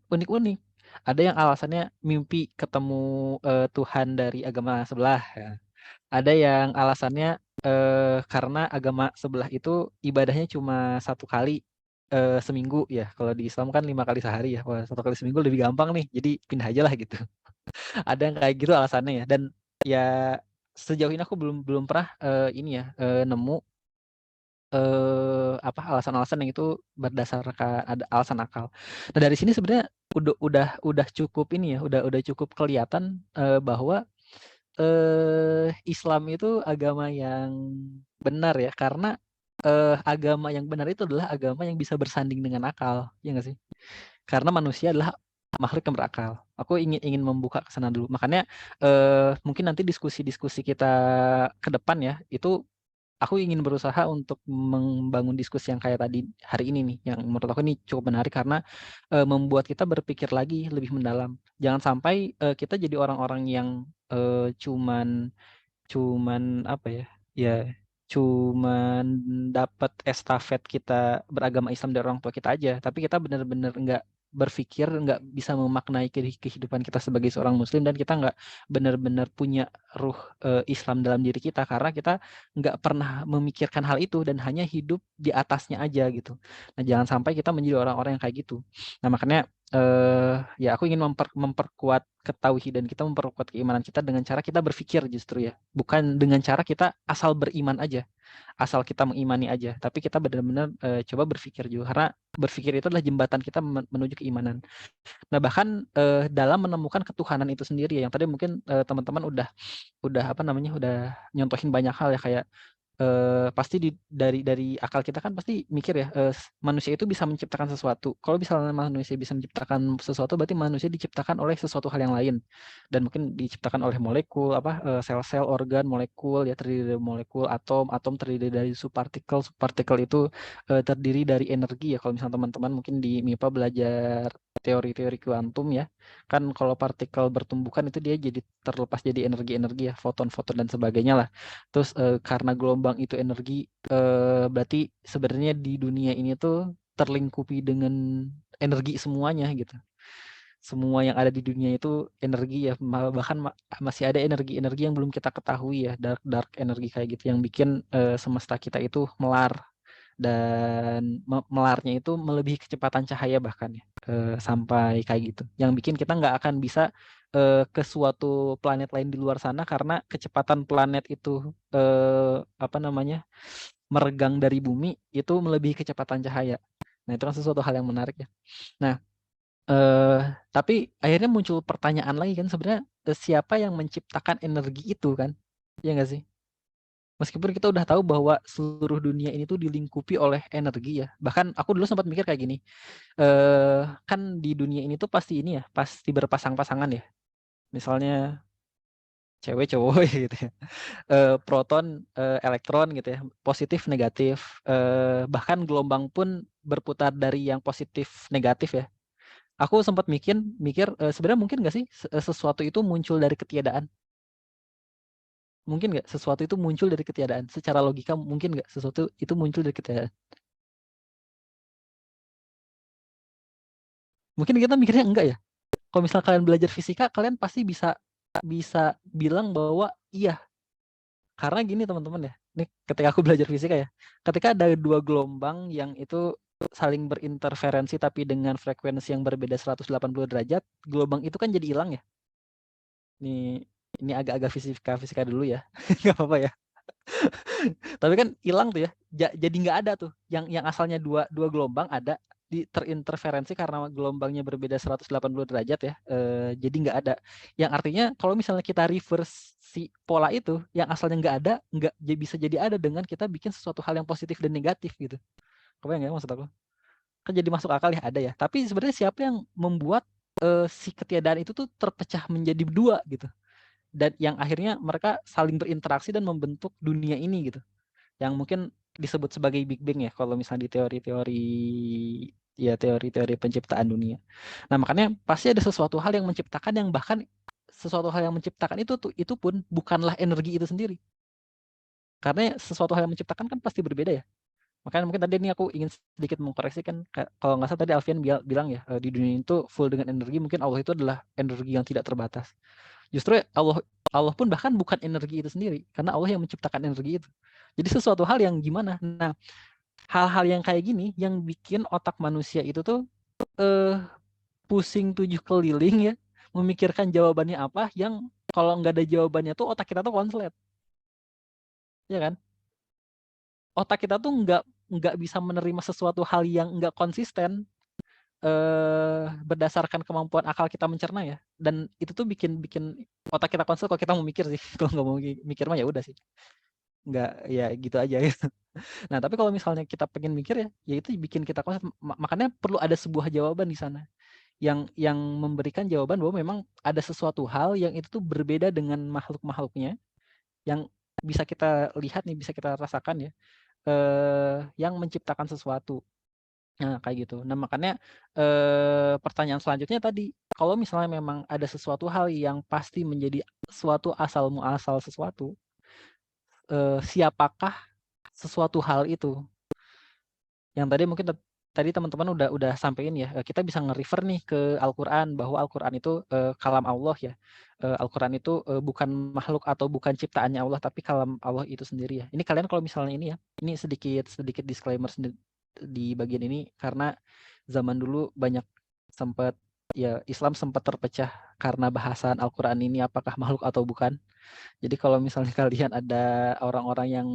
unik-unik. Ada yang alasannya mimpi ketemu Tuhan dari agama sebelah ya. Ada yang alasannya karena agama sebelah itu ibadahnya cuma 1 kali seminggu ya. Kalau di Islam kan 5 kali sehari ya. Wah, 1 kali seminggu lebih gampang nih. Jadi pindah aja lah gitu. Ada yang kayak gitu alasannya ya. Dan ya sejauh ini aku belum pernah ini ya, nemu apa alasan-alasan yang itu berdasarkan ada alasan akal. Nah dari sini sebenarnya udah cukup ini ya, udah cukup kelihatan bahwa Islam itu agama yang benar ya, karena agama yang benar itu adalah agama yang bisa bersanding dengan akal, ya nggak sih? Karena manusia adalah makhluk yang berakal. Aku ingin membuka ke sana dulu. Makanya mungkin nanti diskusi-diskusi kita ke depan ya, itu aku ingin berusaha untuk membangun diskusi yang kayak tadi hari ini nih, yang menurut aku ini cukup menarik karena membuat kita berpikir lagi lebih mendalam. Jangan sampai kita jadi orang-orang yang cuman apa ya, ya cuman dapat estafet kita beragama Islam dari orang tua kita aja, tapi kita benar-benar nggak berpikir, nggak bisa memaknai kehidupan kita sebagai seorang muslim, dan kita nggak benar-benar punya ruh Islam dalam diri kita karena kita nggak pernah memikirkan hal itu dan hanya hidup di atasnya aja gitu. Nah jangan sampai kita menjadi orang-orang yang kayak gitu. Nah makanya ya aku ingin memperkuat ketauhidan kita, memperkuat keimanan kita dengan cara kita berpikir justru ya, bukan dengan cara kita asal beriman aja, asal kita mengimani aja, tapi kita benar-benar coba berpikir juga, karena berpikir itu adalah jembatan kita menuju keimanan. Nah bahkan dalam menemukan ketuhanan itu sendiri yang tadi mungkin teman-teman udah apa namanya, udah nyontohin banyak hal ya, kayak pasti dari akal kita kan pasti mikir ya, manusia itu bisa menciptakan sesuatu. Kalau misalnya manusia bisa menciptakan sesuatu, berarti manusia diciptakan oleh sesuatu hal yang lain, dan mungkin diciptakan oleh molekul, sel-sel, organ, molekul ya, terdiri dari molekul, atom terdiri dari subpartikel itu terdiri dari energi ya. Kalau misalnya teman-teman mungkin di MIPA belajar teori-teori kuantum ya, kan kalau partikel bertumbukan itu dia jadi terlepas jadi energi-energi ya, foton-foton dan sebagainya lah. Terus karena gelombang itu energi, berarti sebenarnya di dunia ini tuh terlingkupi dengan energi semuanya gitu. Semua yang ada di dunia itu energi ya, bahkan masih ada energi-energi yang belum kita ketahui ya, dark energi kayak gitu, yang bikin semesta kita itu melar, dan melarnya itu melebihi kecepatan cahaya bahkan ya, sampai kayak gitu, yang bikin kita nggak akan bisa ke suatu planet lain di luar sana karena kecepatan planet itu meregang dari bumi itu melebihi kecepatan cahaya. Nah itu kan sesuatu hal yang menarik ya. Nah tapi akhirnya muncul pertanyaan lagi kan, sebenarnya siapa yang menciptakan energi itu kan, ya nggak sih? Meskipun kita udah tahu bahwa seluruh dunia ini tuh dilingkupi oleh energi ya. Bahkan aku dulu sempat mikir kayak gini, kan di dunia ini tuh pasti ini ya, pasti berpasang-pasangan ya. Misalnya cewek cowok gitu ya. Proton, elektron gitu ya, positif negatif. Bahkan gelombang pun berputar dari yang positif negatif ya. Aku sempat mikir sebenarnya mungkin nggak sih sesuatu itu muncul dari ketiadaan? Mungkin nggak sesuatu itu muncul dari ketiadaan? Secara logika mungkin nggak sesuatu itu muncul dari ketiadaan? Mungkin kita mikirnya enggak ya. Kalau misal kalian belajar fisika, kalian pasti bisa bilang bahwa iya. Karena gini teman-teman ya, ini ketika aku belajar fisika ya, ketika ada dua gelombang yang itu saling berinterferensi tapi dengan frekuensi yang berbeda 180 derajat, gelombang itu kan jadi hilang ya. Ini agak-agak fisika dulu ya, nggak apa-apa ya. Tapi kan hilang tuh ya, jadi nggak ada tuh. Yang asalnya dua gelombang ada terinterferensi karena gelombangnya berbeda 180 derajat ya. Jadi nggak ada. Yang artinya kalau misalnya kita reverse si pola itu, yang asalnya nggak ada, nggak bisa jadi ada dengan kita bikin sesuatu hal yang positif dan negatif gitu. Kebayang nggak maksud aku? Kan jadi masuk akal ya, ada ya. Tapi sebenarnya siapa yang membuat si ketiadaan itu tuh terpecah menjadi dua gitu, dan yang akhirnya mereka saling berinteraksi dan membentuk dunia ini gitu, yang mungkin disebut sebagai Big Bang ya kalau misalnya di teori-teori penciptaan dunia. Nah makanya pasti ada sesuatu hal yang menciptakan, yang bahkan sesuatu hal yang menciptakan itu pun bukanlah energi itu sendiri, karena sesuatu hal yang menciptakan kan pasti berbeda ya. Makanya mungkin tadi ini aku ingin sedikit mengkoreksi kan, kalau nggak salah tadi Alfian bilang ya, di dunia itu full dengan energi, mungkin Allah itu adalah energi yang tidak terbatas. Justru Allah pun bahkan bukan energi itu sendiri, karena Allah yang menciptakan energi itu. Jadi sesuatu hal yang gimana? Nah, hal-hal yang kayak gini yang bikin otak manusia itu tuh pusing 7 keliling ya, memikirkan jawabannya apa, yang kalau nggak ada jawabannya tuh otak kita tuh konslet. Ya kan? otak kita tuh nggak bisa menerima sesuatu hal yang nggak konsisten berdasarkan kemampuan akal kita mencerna ya. Dan itu tuh bikin otak kita konsisten kalau kita mau mikir sih. Kalau nggak mau mikir mah ya udah sih. Nggak, ya gitu aja gitu. Nah, tapi kalau misalnya kita pengen mikir ya itu bikin kita konsisten. Makanya perlu ada sebuah jawaban di sana yang memberikan jawaban bahwa memang ada sesuatu hal yang itu tuh berbeda dengan makhluk-makhluknya yang bisa kita lihat nih, bisa kita rasakan ya, yang menciptakan sesuatu. Nah, kayak gitu. Nah, makanya pertanyaan selanjutnya tadi, kalau misalnya memang ada sesuatu hal yang pasti menjadi suatu asal muasal sesuatu, siapakah sesuatu hal itu? Yang tadi mungkin tadi teman-teman udah sampein ya, kita bisa nge-refer nih ke Al-Qur'an bahwa Al-Qur'an itu kalam Allah ya. Al-Qur'an itu bukan makhluk atau bukan ciptaannya Allah tapi kalam Allah itu sendiri ya. Ini kalian kalau misalnya ini ya, ini sedikit disclaimer di bagian ini karena zaman dulu banyak sempat ya Islam sempat terpecah karena bahasan Al-Qur'an ini apakah makhluk atau bukan. Jadi kalau misalnya kalian ada orang-orang yang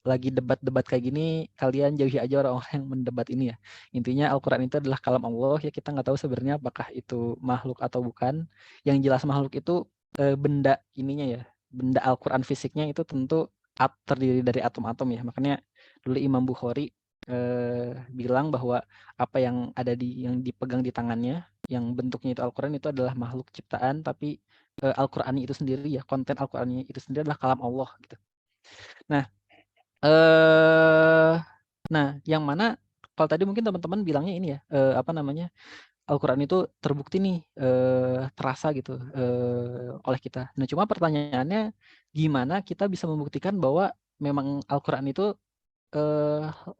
lagi debat-debat kayak gini, kalian jauhi aja orang-orang yang mendebat ini ya. Intinya Al-Quran itu adalah kalam Allah, ya kita nggak tahu sebenarnya apakah itu makhluk atau bukan. Yang jelas makhluk itu benda ininya ya, benda Al-Quran fisiknya itu tentu terdiri dari atom-atom ya. Makanya dulu Imam Bukhari bilang bahwa apa yang ada yang dipegang di tangannya, yang bentuknya itu Al-Quran itu adalah makhluk ciptaan, tapi Al-Quran itu sendiri ya, konten Al-Quran itu sendiri adalah kalam Allah gitu. Nah, yang mana kalau tadi mungkin teman-teman bilangnya ini ya, apa namanya, Al-Quran itu terbukti nih, terasa gitu oleh kita. Nah, cuma pertanyaannya gimana kita bisa membuktikan bahwa memang Al-Quran itu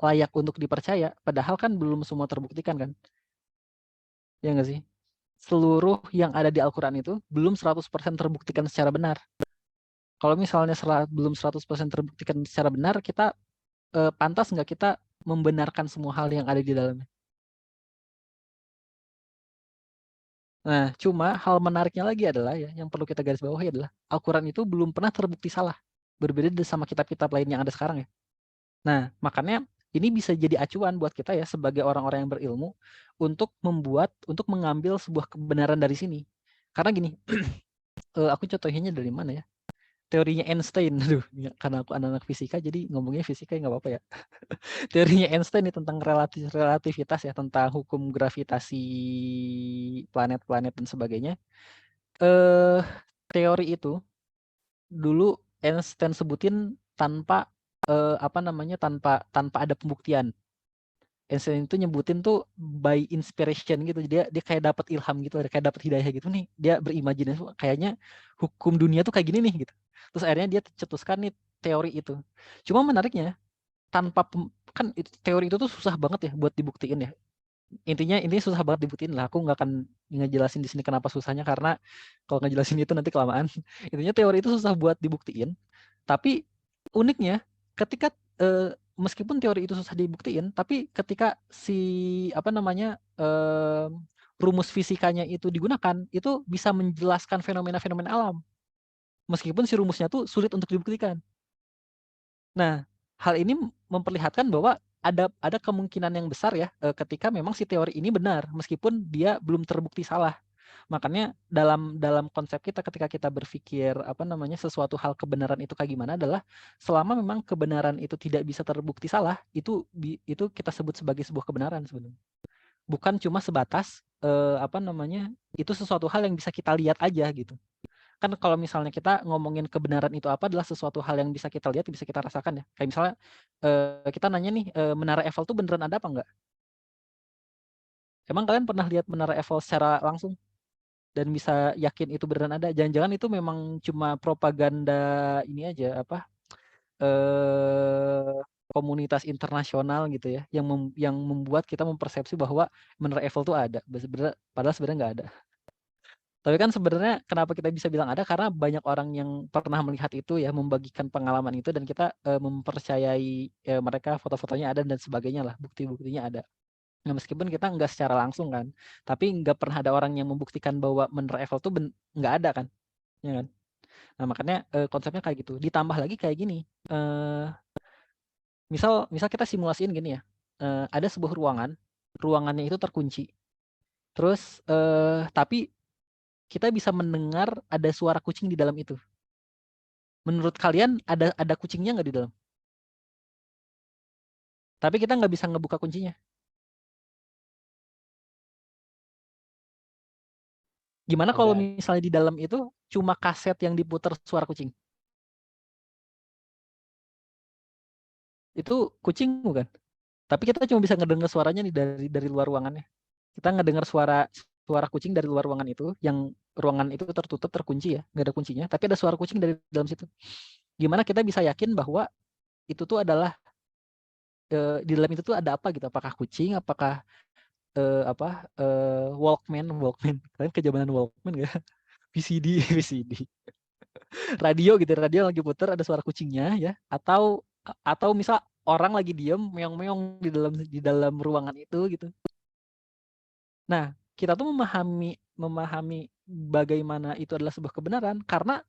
layak untuk dipercaya, padahal kan belum semua terbuktikan kan? Ya nggak sih? Seluruh yang ada di Al-Quran itu belum 100% terbuktikan secara benar. Kalau misalnya belum 100% terbuktikan secara benar, kita pantas nggak kita membenarkan semua hal yang ada di dalamnya. Nah, cuma hal menariknya lagi adalah ya, yang perlu kita garis bawahi adalah Al-Quran itu belum pernah terbukti salah. Berbeda sama kitab-kitab lain yang ada sekarang ya. Nah, makanya ini bisa jadi acuan buat kita ya sebagai orang-orang yang berilmu untuk mengambil sebuah kebenaran dari sini. Karena gini, aku contohnya dari mana ya? Teorinya Einstein, aduh, karena aku anak-anak fisika jadi ngomongnya fisika nggak apa-apa ya. Teorinya Einstein ini tentang relativitas ya, tentang hukum gravitasi planet-planet dan sebagainya. Teori itu dulu Einstein sebutin tanpa tanpa ada pembuktian. Einstein itu nyebutin tuh by inspiration gitu. Dia kayak dapat ilham gitu, kayak dapat hidayah gitu nih. Dia berimajinasi kayaknya hukum dunia tuh kayak gini nih gitu. Terus akhirnya dia cetuskan nih teori itu. Cuma menariknya kan teori itu tuh susah banget ya buat dibuktiin ya. Intinya susah banget dibuktiin lah. Aku nggak akan ngejelasin di sini kenapa susahnya karena kalau ngejelasin itu nanti kelamaan. Intinya teori itu susah buat dibuktiin. Tapi uniknya ketika meskipun teori itu susah dibuktiin, tapi ketika rumus fisikanya itu digunakan, itu bisa menjelaskan fenomena-fenomena alam. Meskipun si rumusnya tuh sulit untuk dibuktikan. Nah, hal ini memperlihatkan bahwa ada kemungkinan yang besar ya ketika memang si teori ini benar meskipun dia belum terbukti salah. Makanya dalam konsep kita ketika kita berpikir sesuatu hal kebenaran itu kayak gimana adalah selama memang kebenaran itu tidak bisa terbukti salah, itu kita sebut sebagai sebuah kebenaran sebenarnya. Bukan cuma sebatas itu sesuatu hal yang bisa kita lihat aja gitu. Kan kalau misalnya kita ngomongin kebenaran itu apa adalah sesuatu hal yang bisa kita lihat, bisa kita rasakan ya. Kayak misalnya kita nanya nih, Menara Eiffel tuh beneran ada apa enggak? Emang kalian pernah lihat Menara Eiffel secara langsung? Dan bisa yakin itu beneran ada? Jangan-jangan itu memang cuma propaganda ini aja, komunitas internasional gitu ya, yang membuat kita mempersepsi bahwa Menara Eiffel tuh ada. Padahal sebenarnya nggak ada. Tapi kan sebenarnya kenapa kita bisa bilang ada karena banyak orang yang pernah melihat itu ya, membagikan pengalaman itu dan kita mempercayai mereka, foto-fotonya ada dan sebagainya lah, bukti-buktinya ada. Nah, meskipun kita nggak secara langsung kan, tapi nggak pernah ada orang yang membuktikan bahwa Menara Eiffel itu nggak ada kan, ya kan? Nah, makanya konsepnya kayak gitu. Ditambah lagi kayak gini, misal kita simulasiin gini ya, ada sebuah ruangannya itu terkunci, terus tapi kita bisa mendengar ada suara kucing di dalam itu. Menurut kalian ada kucingnya nggak di dalam? Tapi kita nggak bisa ngebuka kuncinya. Gimana kalau Ada. misalnya di dalam itu cuma kaset yang diputar suara kucing? Itu kucing bukan? Tapi kita cuma bisa ngedengar suaranya nih dari luar ruangannya. Kita ngedengar suara kucing dari luar ruangan itu, yang ruangan itu tertutup, terkunci ya, nggak ada kuncinya, tapi ada suara kucing dari dalam situ. Gimana kita bisa yakin bahwa itu tuh adalah di dalam itu tuh ada apa gitu? Apakah kucing? Apakah Walkman? Kalian kejabanan Walkman nggak? VCD, radio gitu, radio lagi puter ada suara kucingnya ya, atau misal orang lagi diem meong-meong di dalam ruangan itu gitu. Nah, kita tuh memahami bagaimana itu adalah sebuah kebenaran karena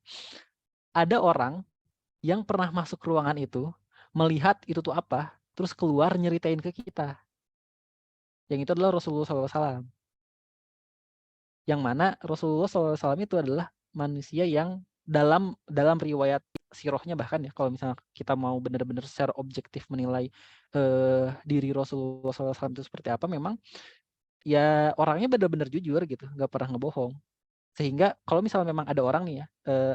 ada orang yang pernah masuk ke ruangan itu, melihat itu tuh apa, terus keluar nyeritain ke kita. Yang itu adalah Rasulullah SAW. Yang mana Rasulullah SAW itu adalah manusia yang dalam riwayat sirohnya, bahkan ya kalau misalnya kita mau benar-benar secara objektif menilai diri Rasulullah SAW itu seperti apa, memang ya orangnya benar-benar jujur gitu, nggak pernah ngebohong. Sehingga kalau misalnya memang ada orang nih ya,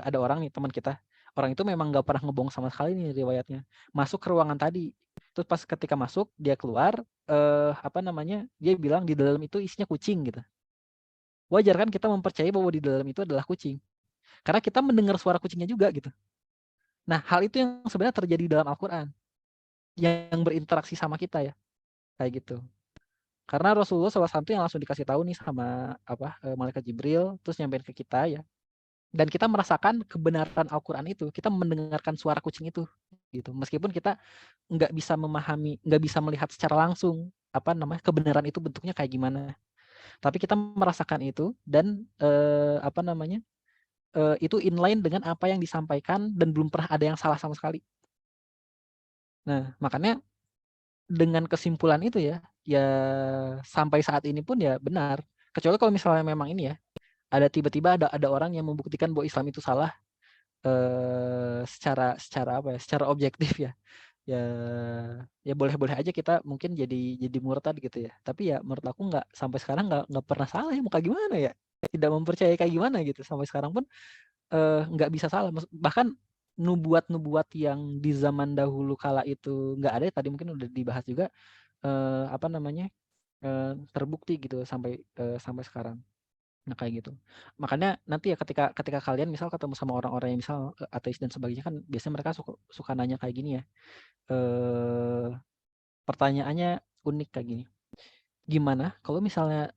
ada orang nih teman kita, orang itu memang nggak pernah ngebohong sama sekali nih riwayatnya, masuk ke ruangan tadi, terus pas ketika masuk dia keluar, dia bilang di dalam itu isinya kucing gitu. Wajar kan kita mempercayai bahwa di dalam itu adalah kucing, karena kita mendengar suara kucingnya juga gitu. Nah, hal itu yang sebenarnya terjadi dalam Al-Quran yang berinteraksi sama kita ya, kayak gitu. Karena Rasulullah SAW yang langsung dikasih tahu nih sama malaikat Jibril, terus nyampein ke kita ya. Dan kita merasakan kebenaran Al-Quran itu, kita mendengarkan suara kucing itu, gitu. Meskipun kita nggak bisa memahami, nggak bisa melihat secara langsung kebenaran itu bentuknya kayak gimana. Tapi kita merasakan itu dan itu inline dengan apa yang disampaikan dan belum pernah ada yang salah sama sekali. Nah, makanya dengan kesimpulan itu ya sampai saat ini pun ya benar. Kecuali kalau misalnya memang ini ya, tiba-tiba ada orang yang membuktikan bahwa Islam itu salah secara objektif ya. Ya boleh-boleh aja kita mungkin jadi murtad gitu ya. Tapi ya menurut aku sampai sekarang nggak pernah salah ya, mau kayak gimana ya? Tidak mempercayai kayak gimana gitu. Sampai sekarang pun nggak bisa salah. Bahkan nubuat yang di zaman dahulu kala itu nggak ada, tadi mungkin udah dibahas juga, terbukti gitu sampai sekarang. Nah kayak gitu. Makanya nanti ya ketika kalian misal ketemu sama orang-orang yang misal ateis dan sebagainya, kan biasanya mereka suka nanya kayak gini ya. Pertanyaannya unik kayak gini. Gimana kalau misalnya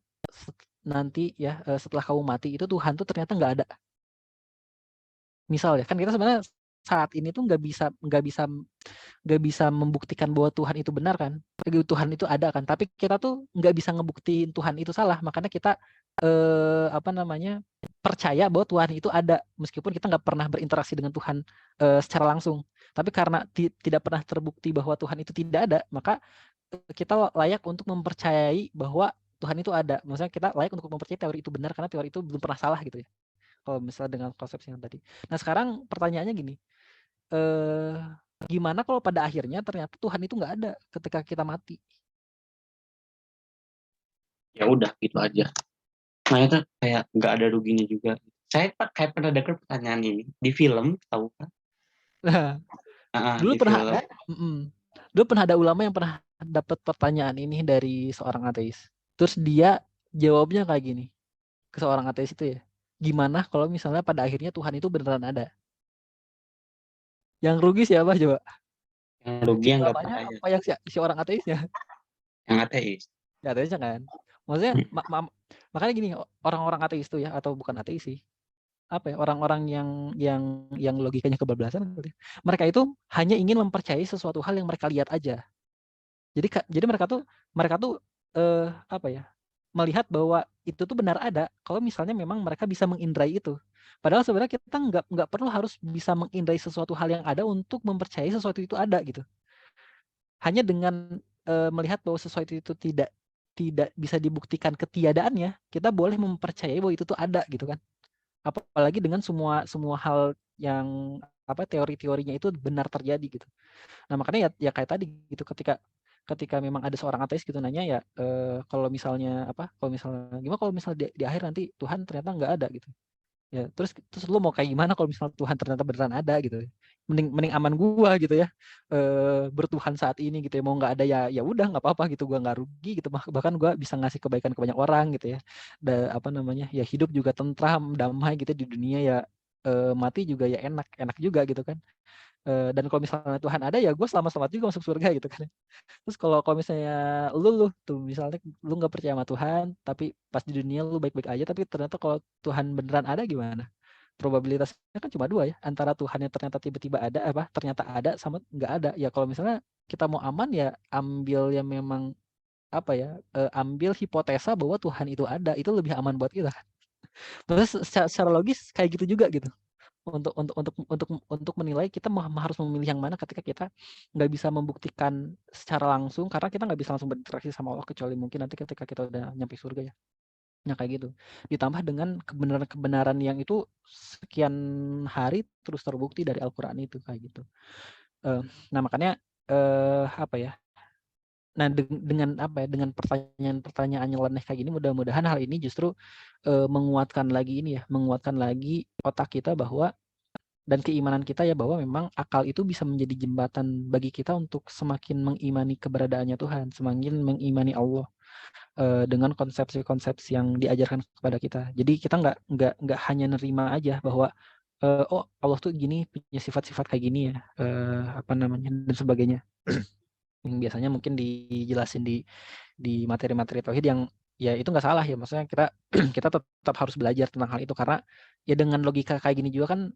nanti ya setelah kamu mati itu Tuhan tuh ternyata nggak ada. Misal ya, kan kita sebenarnya saat ini tuh nggak bisa membuktikan bahwa Tuhan itu benar kan, Tuhan itu ada kan, tapi kita tuh nggak bisa ngebuktiin Tuhan itu salah, makanya kita percaya bahwa Tuhan itu ada meskipun kita nggak pernah berinteraksi dengan Tuhan secara langsung. Tapi karena tidak pernah terbukti bahwa Tuhan itu tidak ada, maka kita layak untuk mempercayai bahwa Tuhan itu ada. Maksudnya kita layak untuk mempercayai teori itu benar karena teori itu belum pernah salah gitu ya. Kalau misalnya dengan konsep yang tadi. Nah sekarang pertanyaannya gini, gimana kalau pada akhirnya ternyata Tuhan itu nggak ada ketika kita mati? Ya udah gitu aja. Nah itu kayak nggak ada ruginya juga. Saya kayak pernah dengar pertanyaan ini di film, tahu kan? Dulu pernah ada ulama yang pernah dapat pertanyaan ini dari seorang ateis. Terus dia jawabnya kayak gini ke seorang ateis itu ya. Gimana kalau misalnya pada akhirnya Tuhan itu beneran ada? Yang rugi siapa coba? Yang rugi yang nggak percaya. Apa yang si orang ateisnya? Yang ateis. Ya ateisnya kan. Maksudnya makanya gini, orang-orang ateis itu ya, atau bukan ateis sih, orang-orang yang logikanya kebablasan, mereka itu hanya ingin mempercayai sesuatu hal yang mereka lihat aja. Jadi mereka tuh melihat bahwa itu tuh benar ada kalau misalnya memang mereka bisa mengindrai itu. Padahal sebenarnya kita nggak perlu harus bisa mengindrai sesuatu hal yang ada untuk mempercayai sesuatu itu ada gitu. hanya dengan melihat bahwa sesuatu itu tidak bisa dibuktikan ketiadaannya, kita boleh mempercayai bahwa itu tuh ada gitu kan. Apalagi dengan semua hal yang teori-teorinya itu benar terjadi gitu. Nah makanya ya kayak tadi gitu, ketika memang ada seorang ateis gitu nanya ya, kalau misalnya gimana kalau misalnya di akhir nanti Tuhan ternyata nggak ada gitu. Ya terus lu mau kayak gimana kalau misalnya Tuhan ternyata beneran ada gitu. Mending aman gua gitu ya. Bertuhan saat ini gitu ya, mau nggak ada ya udah nggak apa-apa gitu, gua nggak rugi gitu, bahkan gua bisa ngasih kebaikan ke banyak orang gitu ya. Ya hidup juga tentram, damai gitu di dunia ya, mati juga ya enak juga gitu kan. Dan kalau misalnya Tuhan ada ya gue selamat juga masuk surga gitu kan. Terus kalau misalnya lu tuh misalnya lu nggak percaya sama Tuhan, tapi pas di dunia lu baik-baik aja, tapi ternyata kalau Tuhan beneran ada gimana? Probabilitasnya kan cuma 2 ya, antara Tuhan yang ternyata tiba-tiba ada ternyata ada sama nggak ada. Ya kalau misalnya kita mau aman ya ambil yang memang ambil hipotesa bahwa Tuhan itu ada, itu lebih aman buat kita. Terus secara logis kayak gitu juga gitu. Untuk menilai kita harus memilih yang mana ketika kita nggak bisa membuktikan secara langsung, karena kita nggak bisa langsung berinteraksi sama Allah kecuali mungkin nanti ketika kita udah nyampe surga ya. Nah kayak gitu. Ditambah dengan kebenaran yang itu sekian hari terus terbukti dari Al-Quran itu kayak gitu. Nah makanya Nah dengan pertanyaan nyeleneh kayak gini, mudah-mudahan hal ini justru menguatkan lagi otak kita bahwa dan keimanan kita ya, bahwa memang akal itu bisa menjadi jembatan bagi kita untuk semakin mengimani keberadaannya Tuhan, semakin mengimani Allah dengan konsepsi-konsepsi yang diajarkan kepada kita. Jadi kita nggak hanya nerima aja bahwa oh Allah tuh gini, punya sifat-sifat kayak gini ya, dan sebagainya. Yang biasanya mungkin dijelasin di materi-materi tauhid yang ya itu nggak salah ya, maksudnya kita tetap harus belajar tentang hal itu, karena ya dengan logika kayak gini juga kan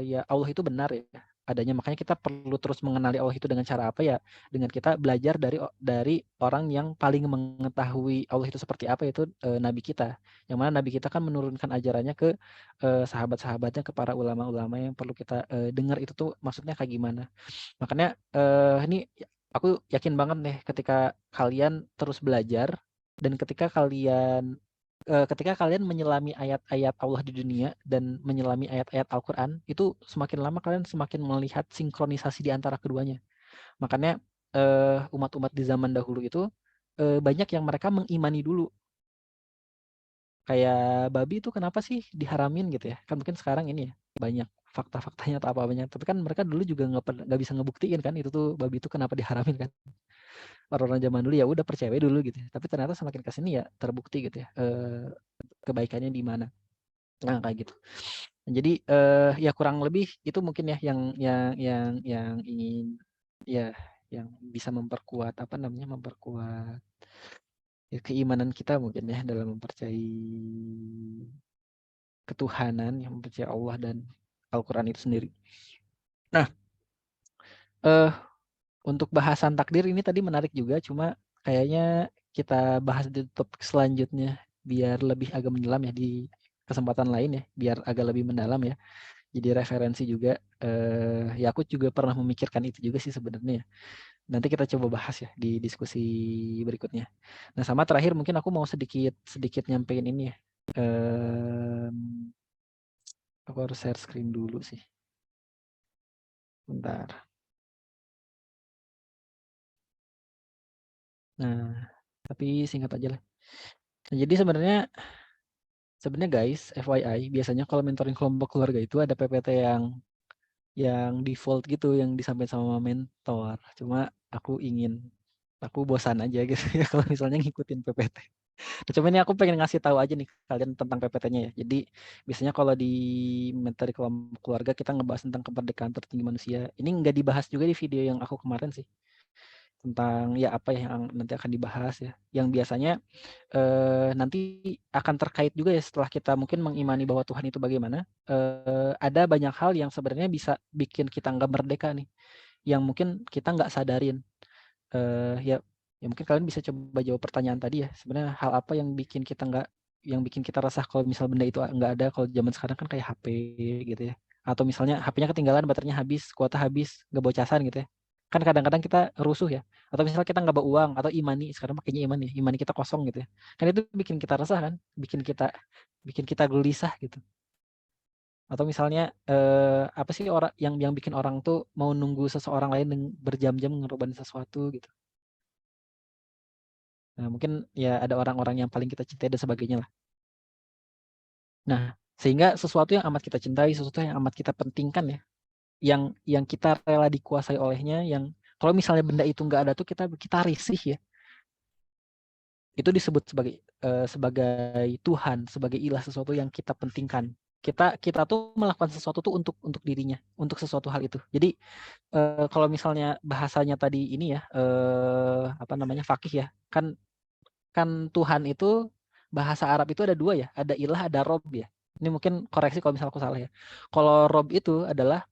ya Allah itu benar ya adanya, makanya kita perlu terus mengenali Allah itu dengan cara apa ya, dengan kita belajar dari orang yang paling mengetahui Allah itu seperti apa, yaitu nabi kita, yang mana nabi kita kan menurunkan ajarannya ke sahabat-sahabatnya, ke para ulama-ulama yang perlu kita dengar itu tuh maksudnya kayak gimana. Makanya ini aku yakin banget nih ketika kalian terus belajar dan ketika kalian menyelami ayat-ayat Allah di dunia dan menyelami ayat-ayat Al-Quran, itu semakin lama kalian semakin melihat sinkronisasi di antara keduanya. Makanya umat-umat di zaman dahulu itu banyak yang mereka mengimani dulu. Kayak babi itu kenapa sih diharamin gitu ya? Kan mungkin sekarang ini ya banyak fakta-faktanya atau apa-apanya. Tapi kan mereka dulu juga nggak bisa ngebuktiin kan itu tuh babi itu kenapa diharamin kan. Orang-orang zaman dulu ya udah percaya dulu gitu. Tapi ternyata semakin kesini ya terbukti gitu ya kebaikannya di mana. Nah kayak gitu. Jadi ya kurang lebih itu mungkin ya yang ingin ya yang bisa memperkuat memperkuat ya, keimanan kita mungkin ya dalam mempercayai ketuhanan, yang mempercayai Allah dan Al-Quran itu sendiri. Nah, untuk bahasan takdir ini tadi menarik juga, cuma kayaknya kita bahas di topik selanjutnya biar lebih agak mendalam ya di kesempatan lain ya, biar agak lebih mendalam ya. Jadi referensi juga, ya aku juga pernah memikirkan itu juga sih sebenarnya. Nanti kita coba bahas ya di diskusi berikutnya. Nah sama terakhir mungkin aku mau sedikit nyampein ini ya. Aku harus share screen dulu sih. Bentar. Nah, tapi singkat aja lah. Nah, jadi sebenarnya guys, FYI, biasanya kalau mentoring kelompok keluarga itu ada PPT yang default gitu, yang disampaikan sama mentor. Cuma aku bosan aja gitu ya kalau misalnya ngikutin PPT. Cuma ini aku pengen ngasih tahu aja nih kalian tentang PPT-nya ya. Jadi biasanya kalau di materi kelompok keluarga kita ngebahas tentang kemerdekaan tertinggi manusia. Ini nggak dibahas juga di video yang aku kemarin sih. Tentang ya apa yang nanti akan dibahas ya. Yang biasanya nanti akan terkait juga ya setelah kita mungkin mengimani bahwa Tuhan itu bagaimana. Ada banyak hal yang sebenarnya bisa bikin kita nggak merdeka nih. Yang mungkin kita nggak sadarin. Ya mungkin kalian bisa coba jawab pertanyaan tadi ya, sebenarnya hal apa yang bikin kita resah kalau misal benda itu nggak ada. Kalau zaman sekarang kan kayak HP gitu ya, atau misalnya HP-nya ketinggalan, baterainya habis, kuota habis, nggak bawa casan gitu ya. Kan kadang-kadang kita rusuh ya, atau misalnya kita nggak bawa uang atau imani, sekarang makanya imani kita kosong gitu ya. Kan itu bikin kita resah kan, bikin kita gelisah gitu. Atau misalnya apa sih orang yang bikin orang tuh mau nunggu seseorang lain berjam-jam ngerobain sesuatu gitu. Nah, mungkin ya ada orang-orang yang paling kita cintai dan sebagainya lah. Nah, sehingga sesuatu yang amat kita cintai, sesuatu yang amat kita pentingkan ya, yang kita rela dikuasai olehnya, yang kalau misalnya benda itu nggak ada tuh kita risih ya. Itu disebut sebagai Tuhan, sebagai ilah, sesuatu yang kita pentingkan. Kita tuh melakukan sesuatu tuh untuk dirinya, untuk sesuatu hal itu. Jadi kalau misalnya bahasanya tadi ini ya, apa namanya, fakih ya, kan Tuhan itu bahasa Arab itu ada dua ya, ada ilah, ada rob ya. Ini mungkin koreksi kalau misalnya aku salah ya. Kalau rob itu adalah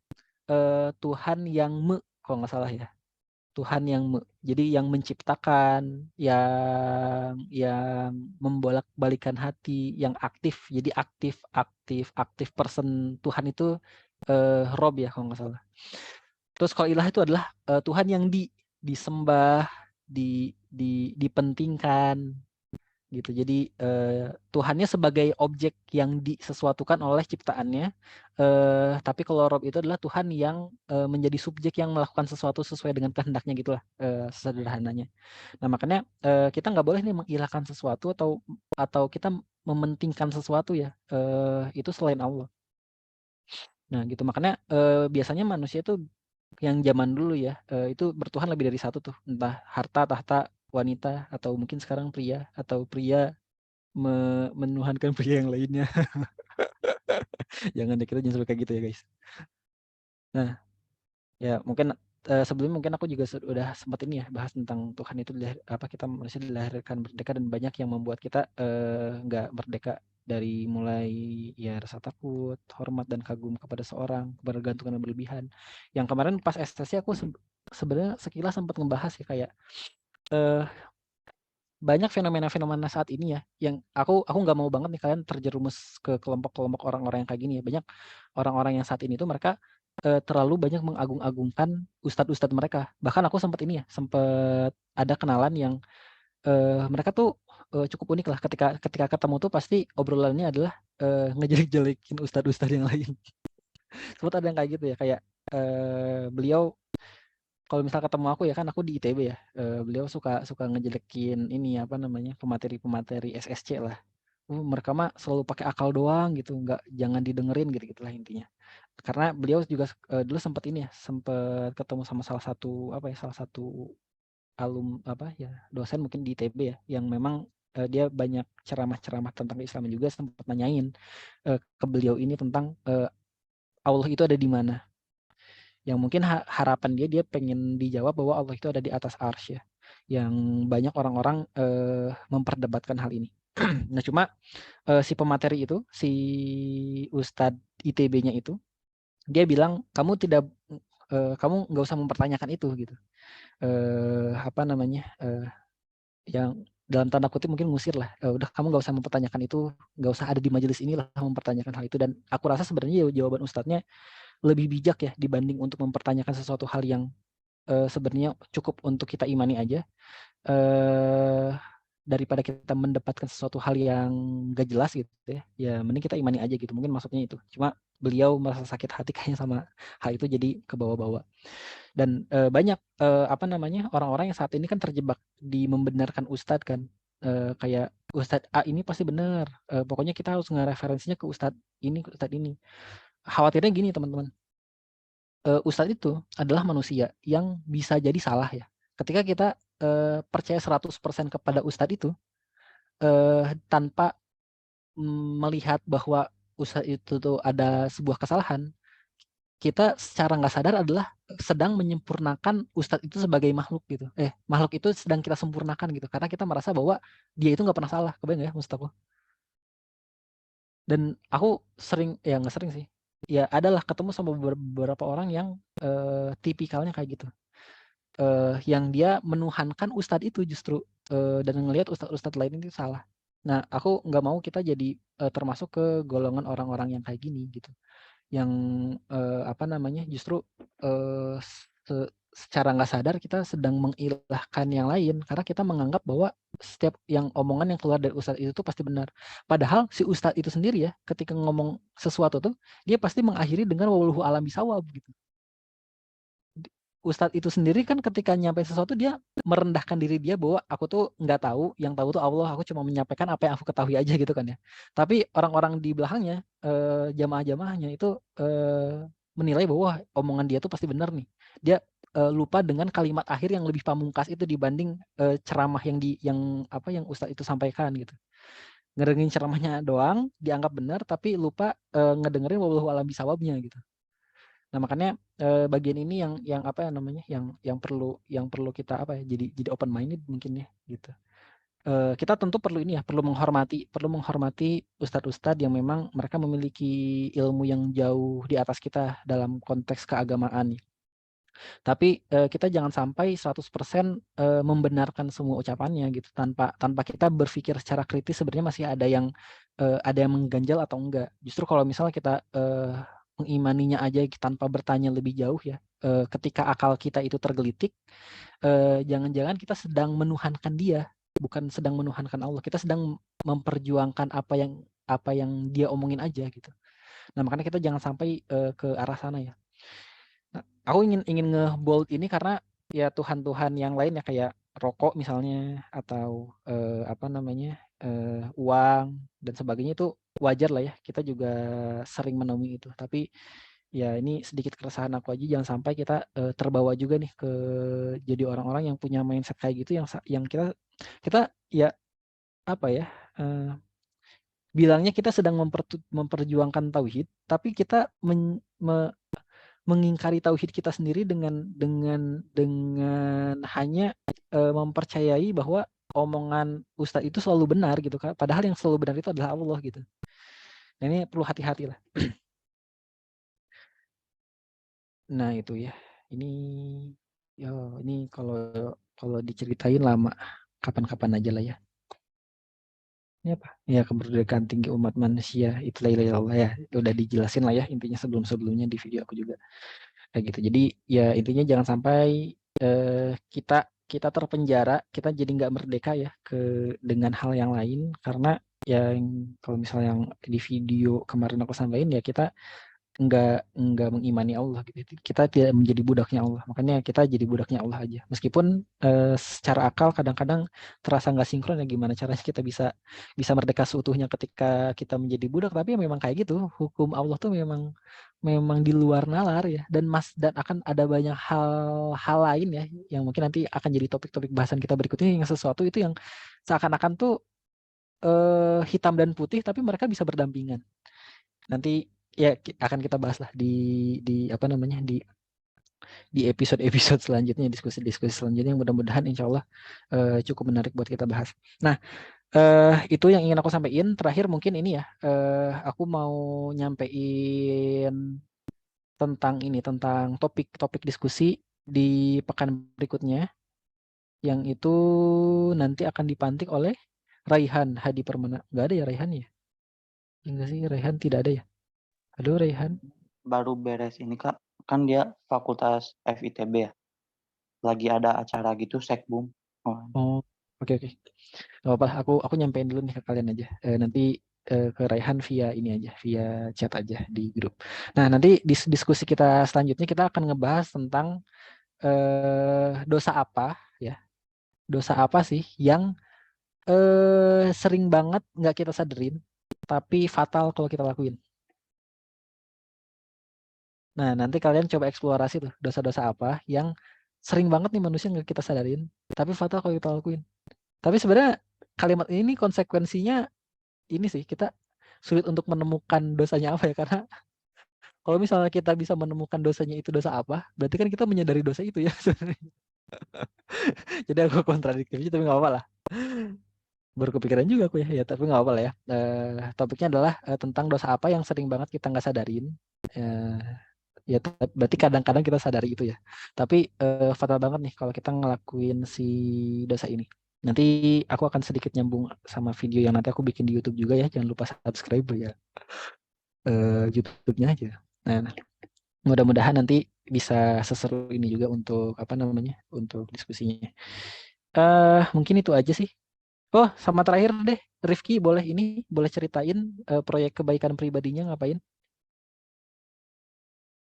Tuhan yang kalau nggak salah ya. Tuhan yang jadi yang menciptakan, yang membolak-balikan hati, yang aktif. Jadi aktif person Tuhan itu rob ya kalau nggak salah. Terus kalau ilah itu adalah Tuhan yang disembah, dipentingkan gitu. Jadi Tuhannya sebagai objek yang disesuatukan oleh ciptaannya, tapi kalau rob itu adalah Tuhan yang menjadi subjek yang melakukan sesuatu sesuai dengan kehendaknya gitulah, sederhananya. Nah makanya kita nggak boleh nih mengilahkan sesuatu atau kita mementingkan sesuatu ya, itu selain Allah. Nah gitu, makanya biasanya manusia itu yang zaman dulu ya, itu bertuhan lebih dari satu tuh, entah harta, tahta, wanita, atau mungkin sekarang pria, atau pria menuhankan pria yang lainnya. Jangan deh, kita jangan sampai kayak gitu ya guys. Nah ya mungkin sebelumnya mungkin aku juga sudah sempat ini ya bahas tentang Tuhan itu kita manusia dilahirkan merdeka, dan banyak yang membuat kita nggak merdeka, dari mulai ya rasa takut, hormat dan kagum kepada seorang, kebergantungan dan berlebihan. Yang kemarin pas STC aku sebenarnya sekilas sempat ngebahas ya, kayak banyak fenomena-fenomena saat ini ya, yang aku nggak mau banget nih kalian terjerumus ke kelompok-kelompok orang-orang yang kayak gini ya. Banyak orang-orang yang saat ini tuh mereka terlalu banyak mengagung-agungkan ustadz-ustadz mereka. Bahkan aku sempat ada kenalan yang mereka tuh cukup unik lah, ketika ketemu tuh pasti obrolannya adalah ngejelek-jelekin ustadz-ustadz yang lain. Sempat ada yang kayak gitu ya, kayak beliau kalau misal ketemu aku ya, kan aku di ITB ya, beliau suka ngejelekin ini apa namanya, pemateri SSC lah. Mereka mah selalu pakai akal doang gitu, jangan didengerin gitu-gitulah intinya. Karena beliau juga dulu sempat ini ya, sempat ketemu sama salah satu dosen mungkin di ITB ya, yang memang dia banyak ceramah-ceramah tentang Islam juga, sempat nanyain ke beliau ini tentang Allah itu ada di mana. Yang mungkin harapan dia pengen dijawab bahwa Allah itu ada di atas arsy ya, yang banyak orang-orang memperdebatkan hal ini. Nah cuma si pemateri itu, si Ustadz ITB-nya itu, dia bilang kamu nggak usah mempertanyakan itu gitu. Apa namanya, yang dalam tanda kutip mungkin ngusir lah, udah kamu nggak usah mempertanyakan itu, nggak usah ada di majelis inilah mempertanyakan hal itu. Dan aku rasa sebenarnya jawaban Ustadznya lebih bijak ya, dibanding untuk mempertanyakan sesuatu hal yang sebenarnya cukup untuk kita imani aja, daripada kita mendapatkan sesuatu hal yang gak jelas gitu ya mending kita imani aja gitu, mungkin maksudnya itu. Cuma beliau merasa sakit hati kayaknya sama hal itu, jadi ke bawah-bawah. Dan banyak apa namanya, orang-orang yang saat ini kan terjebak di membenarkan ustadz kan, kayak ustadz A ini pasti benar, pokoknya kita harus ngereferensinya ke ustadz ini, khawatirnya gini teman-teman, ustadz itu adalah manusia yang bisa jadi salah ya. Ketika kita percaya 100% kepada ustadz itu, tanpa melihat bahwa ustadz itu tuh ada sebuah kesalahan, kita secara nggak sadar adalah sedang menyempurnakan ustadz itu sebagai makhluk gitu. Makhluk itu sedang kita sempurnakan gitu, karena kita merasa bahwa dia itu nggak pernah salah. Kebayang ya maksud aku? Dan aku nggak sering sih, ya adalah ketemu sama beberapa orang yang tipikalnya kayak gitu, yang dia menuhankan ustadz itu justru, dan ngelihat ustadz lain itu salah. Nah aku nggak mau kita jadi termasuk ke golongan orang-orang yang kayak gini gitu, yang apa namanya, justru secara nggak sadar kita sedang mengilahkan yang lain karena kita menganggap bahwa setiap yang omongan yang keluar dari ustadz itu tuh pasti benar. Padahal si ustadz itu sendiri ya ketika ngomong sesuatu tuh dia pasti mengakhiri dengan wallahu alam bisawab gitu. Ustadz itu sendiri kan ketika nyampe sesuatu dia merendahkan diri dia bahwa aku tuh nggak tahu, yang tahu tuh Allah, aku cuma menyampaikan apa yang aku ketahui aja gitu kan ya. Tapi orang-orang di belakangnya, jamaah-jamaahnya itu menilai bahwa omongan dia tuh pasti benar nih. Dia lupa dengan kalimat akhir yang lebih pamungkas itu dibanding ceramah yang Ustadz itu sampaikan gitu. Ngedengerin ceramahnya doang dianggap benar tapi lupa ngedengerin wallahu alam bisawabnya gitu. Nah, makanya bagian ini yang perlu kita jadi open minded mungkin ya gitu. Kita tentu perlu menghormati ustadz-ustadz yang memang mereka memiliki ilmu yang jauh di atas kita dalam konteks keagamaan. Tapi kita jangan sampai 100% membenarkan semua ucapannya gitu tanpa kita berpikir secara kritis sebenarnya masih ada yang mengganjal atau enggak. Justru kalau misalnya kita mengimaninya aja tanpa bertanya lebih jauh ya, ketika akal kita itu tergelitik, jangan-jangan kita sedang menuhankan dia, bukan sedang menuhankan Allah. Kita sedang memperjuangkan apa yang dia omongin aja gitu. Nah, makanya kita jangan sampai ke arah sana ya. Nah, aku ingin nge-bold ini karena ya Tuhan-Tuhan yang lain ya kayak rokok misalnya atau uang dan sebagainya itu wajar lah ya, kita juga sering menemui itu. Tapi ya ini sedikit keresahan aku aja, jangan sampai kita terbawa juga nih ke jadi orang-orang yang punya mindset kayak gitu yang kita ya bilangnya kita sedang memperjuangkan tauhid, tapi kita mengingkari tauhid kita sendiri dengan hanya mempercayai bahwa omongan ustadz itu selalu benar gitu kan, padahal yang selalu benar itu adalah Allah gitu. Nah, ini perlu hati-hati lah. Nah, itu ya. Ini kalau diceritain lama, kapan-kapan aja lah ya. Ini apa? Ya, kemerdekaan tinggi umat manusia itu la ilaha illallah ya. Udah dijelasin lah ya intinya sebelumnya di video aku juga. Kayak gitu. Jadi ya intinya jangan sampai kita terpenjara, kita jadi nggak merdeka ya dengan hal yang lain, karena kalau misalnya yang di video kemarin aku sampaikan ya kita nggak mengimani Allah gitu. Kita tidak menjadi budaknya Allah. Makanya kita jadi budaknya Allah aja. Meskipun secara akal kadang-kadang terasa nggak sinkron ya, gimana caranya kita bisa merdeka seutuhnya ketika kita menjadi budak, tapi ya memang kayak gitu. Hukum Allah tuh memang di luar nalar ya, dan akan ada banyak hal lain ya yang mungkin nanti akan jadi topik-topik bahasan kita berikutnya, yang sesuatu itu yang seakan-akan tuh hitam dan putih tapi mereka bisa berdampingan. Nanti ya akan kita bahas lah di episode selanjutnya, diskusi selanjutnya yang mudah-mudahan insya Allah cukup menarik buat kita bahas. Nah, itu yang ingin aku sampaikan. Terakhir mungkin ini ya, aku mau nyampein tentang topik diskusi di pekan berikutnya, yang itu nanti akan dipantik oleh Raihan Hadi Permana. Nggak ada ya Raihan ya? Enggak sih, Raihan tidak ada ya. Halo Raihan. Baru beres ini Kak, kan dia fakultas FITB ya. Lagi ada acara gitu sekbum. Oh, oke. Gak apa-apa, aku nyampein dulu nih ke kalian aja. Nanti ke Raihan via ini aja, via chat aja di grup. Nah, nanti diskusi kita selanjutnya kita akan ngebahas tentang dosa apa ya. Dosa apa sih yang sering banget nggak kita sadarin tapi fatal kalau kita lakuin. Nah, nanti kalian coba eksplorasi tuh dosa-dosa apa yang sering banget nih manusia nggak kita sadarin tapi fatal kalau kita lakuin. Tapi sebenarnya kalimat ini konsekuensinya ini sih, kita sulit untuk menemukan dosanya apa ya, karena kalau misalnya kita bisa menemukan dosanya itu dosa apa, berarti kan kita menyadari dosa itu ya sebenarnya. Jadi aku kontradiktif tapi nggak apa-apa lah. Baru kepikiran juga aku ya, tapi nggak apa-apa lah ya. Topiknya adalah tentang dosa apa yang sering banget kita nggak sadarin. Ya berarti kadang-kadang kita sadari itu ya. Tapi fatal banget nih kalau kita ngelakuin si dosa ini. Nanti aku akan sedikit nyambung sama video yang nanti aku bikin di YouTube juga ya. Jangan lupa subscribe ya YouTube-nya aja. Nah, mudah-mudahan nanti bisa seseru ini juga untuk untuk diskusinya. Mungkin itu aja sih. Oh, sama terakhir deh, Rifki boleh ceritain proyek kebaikan pribadinya ngapain?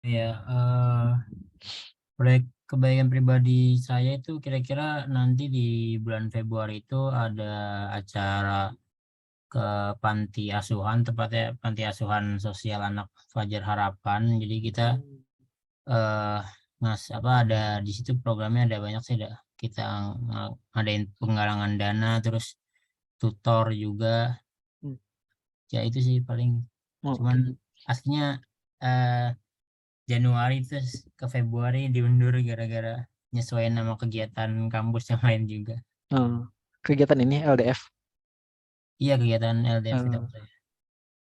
Ya, proyek kebaikan pribadi saya itu kira-kira nanti di bulan Februari itu ada acara ke panti asuhan, tepatnya panti asuhan sosial anak Fajar Harapan. Jadi kita ada di situ programnya ada banyak sih, kita ngadain penggalangan dana, terus tutor juga. Ya itu sih paling. Cuman aslinya Januari terus ke Februari diundur gara-gara nyesuaiin nama kegiatan kampus yang lain juga. Kegiatan ini LDF. Iya, kegiatan LDF itu saya.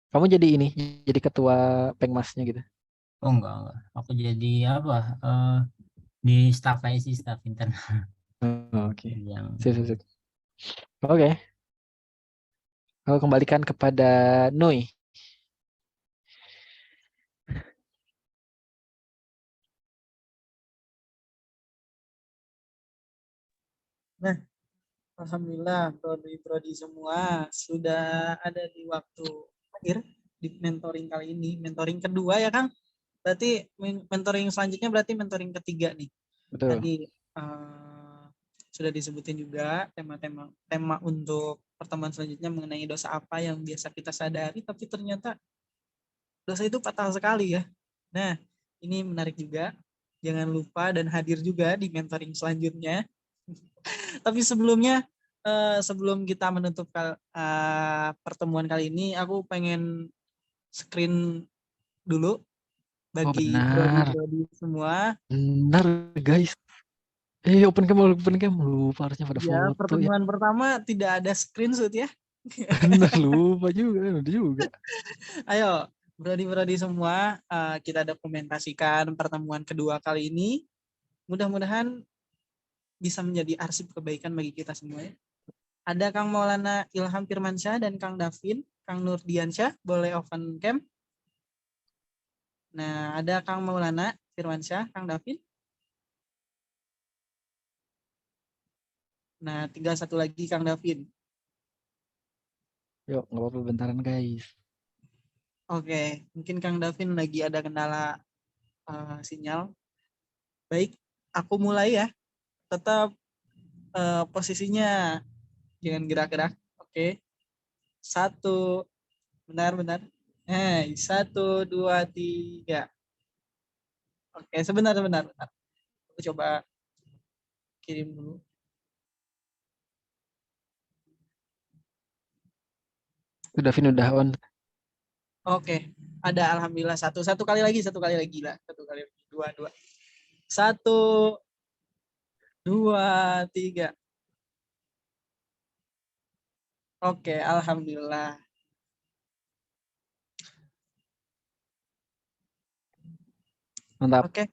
Kamu jadi ketua Pengmasnya gitu? Oh enggak. Aku jadi di staff aja sih, staff internal. Oke. Yang Sip. Oke. Aku kembalikan kepada Nui. Nah, alhamdulillah prodi semua sudah ada di waktu akhir di mentoring kali ini, mentoring kedua ya Kang. Berarti mentoring selanjutnya berarti mentoring ketiga nih. Betul. Tadi sudah disebutin juga tema untuk pertemuan selanjutnya mengenai dosa apa yang biasa kita sadari tapi ternyata dosa itu fatal sekali ya. Nah, ini menarik juga. Jangan lupa dan hadir juga di mentoring selanjutnya. Tapi sebelumnya, sebelum kita menutup pertemuan kali ini, aku pengen screen dulu bagi prodi semua. Benar guys. Open cam lupa harusnya pada Ya, foto pertemuan pertama tidak ada screenshot ya. Benar, lupa juga. Ayo, prodi semua, kita dokumentasikan pertemuan kedua kali ini. Mudah-mudahan bisa menjadi arsip kebaikan bagi kita semua ya. Ada Kang Maulana Ilham Firmansyah dan Kang Davin, Kang Nurdiansyah, boleh open cam. Nah, ada Kang Maulana Firmansyah, Kang Davin. Nah, tinggal satu lagi Kang Davin. Yuk, nggak apa-apa bentaran guys. Oke, mungkin Kang Davin lagi ada kendala sinyal. Baik, aku mulai ya. Tetap posisinya jangan gerak-gerak. Oke. 1, benar. 1, 2, 3. Oke, sebentar. Aku coba kirim dulu. Davin udah on. Oke, ada alhamdulillah satu kali lagi lah. 2. 1, 2, 3. Oke, alhamdulillah. Mantap. Oke.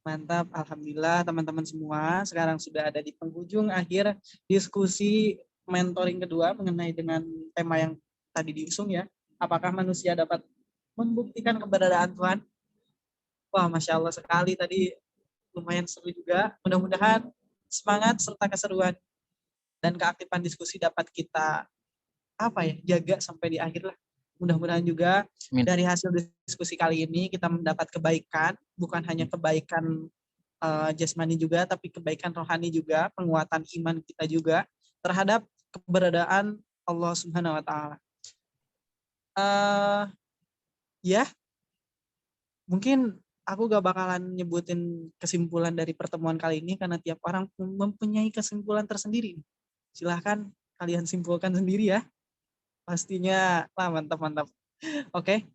Mantap, alhamdulillah teman-teman semua. Sekarang sudah ada di penghujung akhir diskusi mentoring kedua mengenai dengan tema yang tadi diusung ya. Apakah manusia dapat membuktikan keberadaan Tuhan? Wah, Masya Allah sekali tadi, lumayan seru juga. Mudah-mudahan semangat serta keseruan dan keaktifan diskusi dapat kita jaga sampai di akhir lah. Mudah-mudahan juga dari hasil diskusi kali ini kita mendapat kebaikan, bukan hanya kebaikan jasmani juga, tapi kebaikan rohani juga, penguatan iman kita juga terhadap keberadaan Allah Subhanahu wa Ta'ala. Ya, mungkin aku gak bakalan nyebutin kesimpulan dari pertemuan kali ini karena tiap orang mempunyai kesimpulan tersendiri. Silahkan kalian simpulkan sendiri ya. Pastinya mantap. Oke.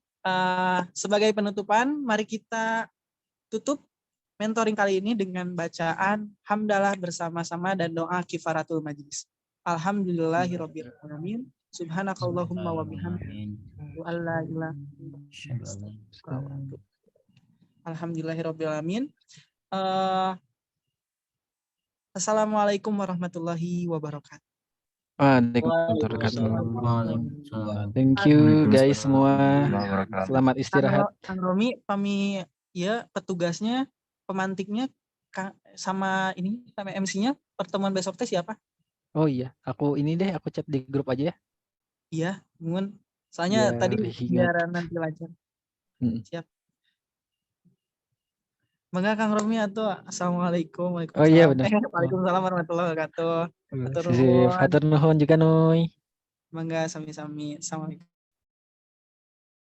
Sebagai penutupan, mari kita tutup mentoring kali ini dengan bacaan hamdalah bersama-sama dan doa kifaratul majlis. Alhamdulillahirabbil alamin. Subhanakallahumma wa bihamdika alla ilaha illa anta. Alhamdulillahirabbil alamin. Assalamualaikum warahmatullahi wabarakatuh. Thank you guys semua. Selamat istirahat. Kang Romi, ya petugasnya, pemantiknya sama ini sama MC-nya pertemuan besok teh siapa? Oh iya, aku ini deh, aku chat di grup aja ya. Iya, mungkin soalnya tadi Biar biar ingat. nanti lancar. Mm. Siap. Mangga Kang Romi atuh. Assalamualaikum. Oh iya Waalaikumsalam. benar. Waalaikumsalam warahmatullahi wabarakatuh. Hatur Sip, nuhun. hatur nuhun juga Nuy. Mangga sami-sami. Assalamualaikum.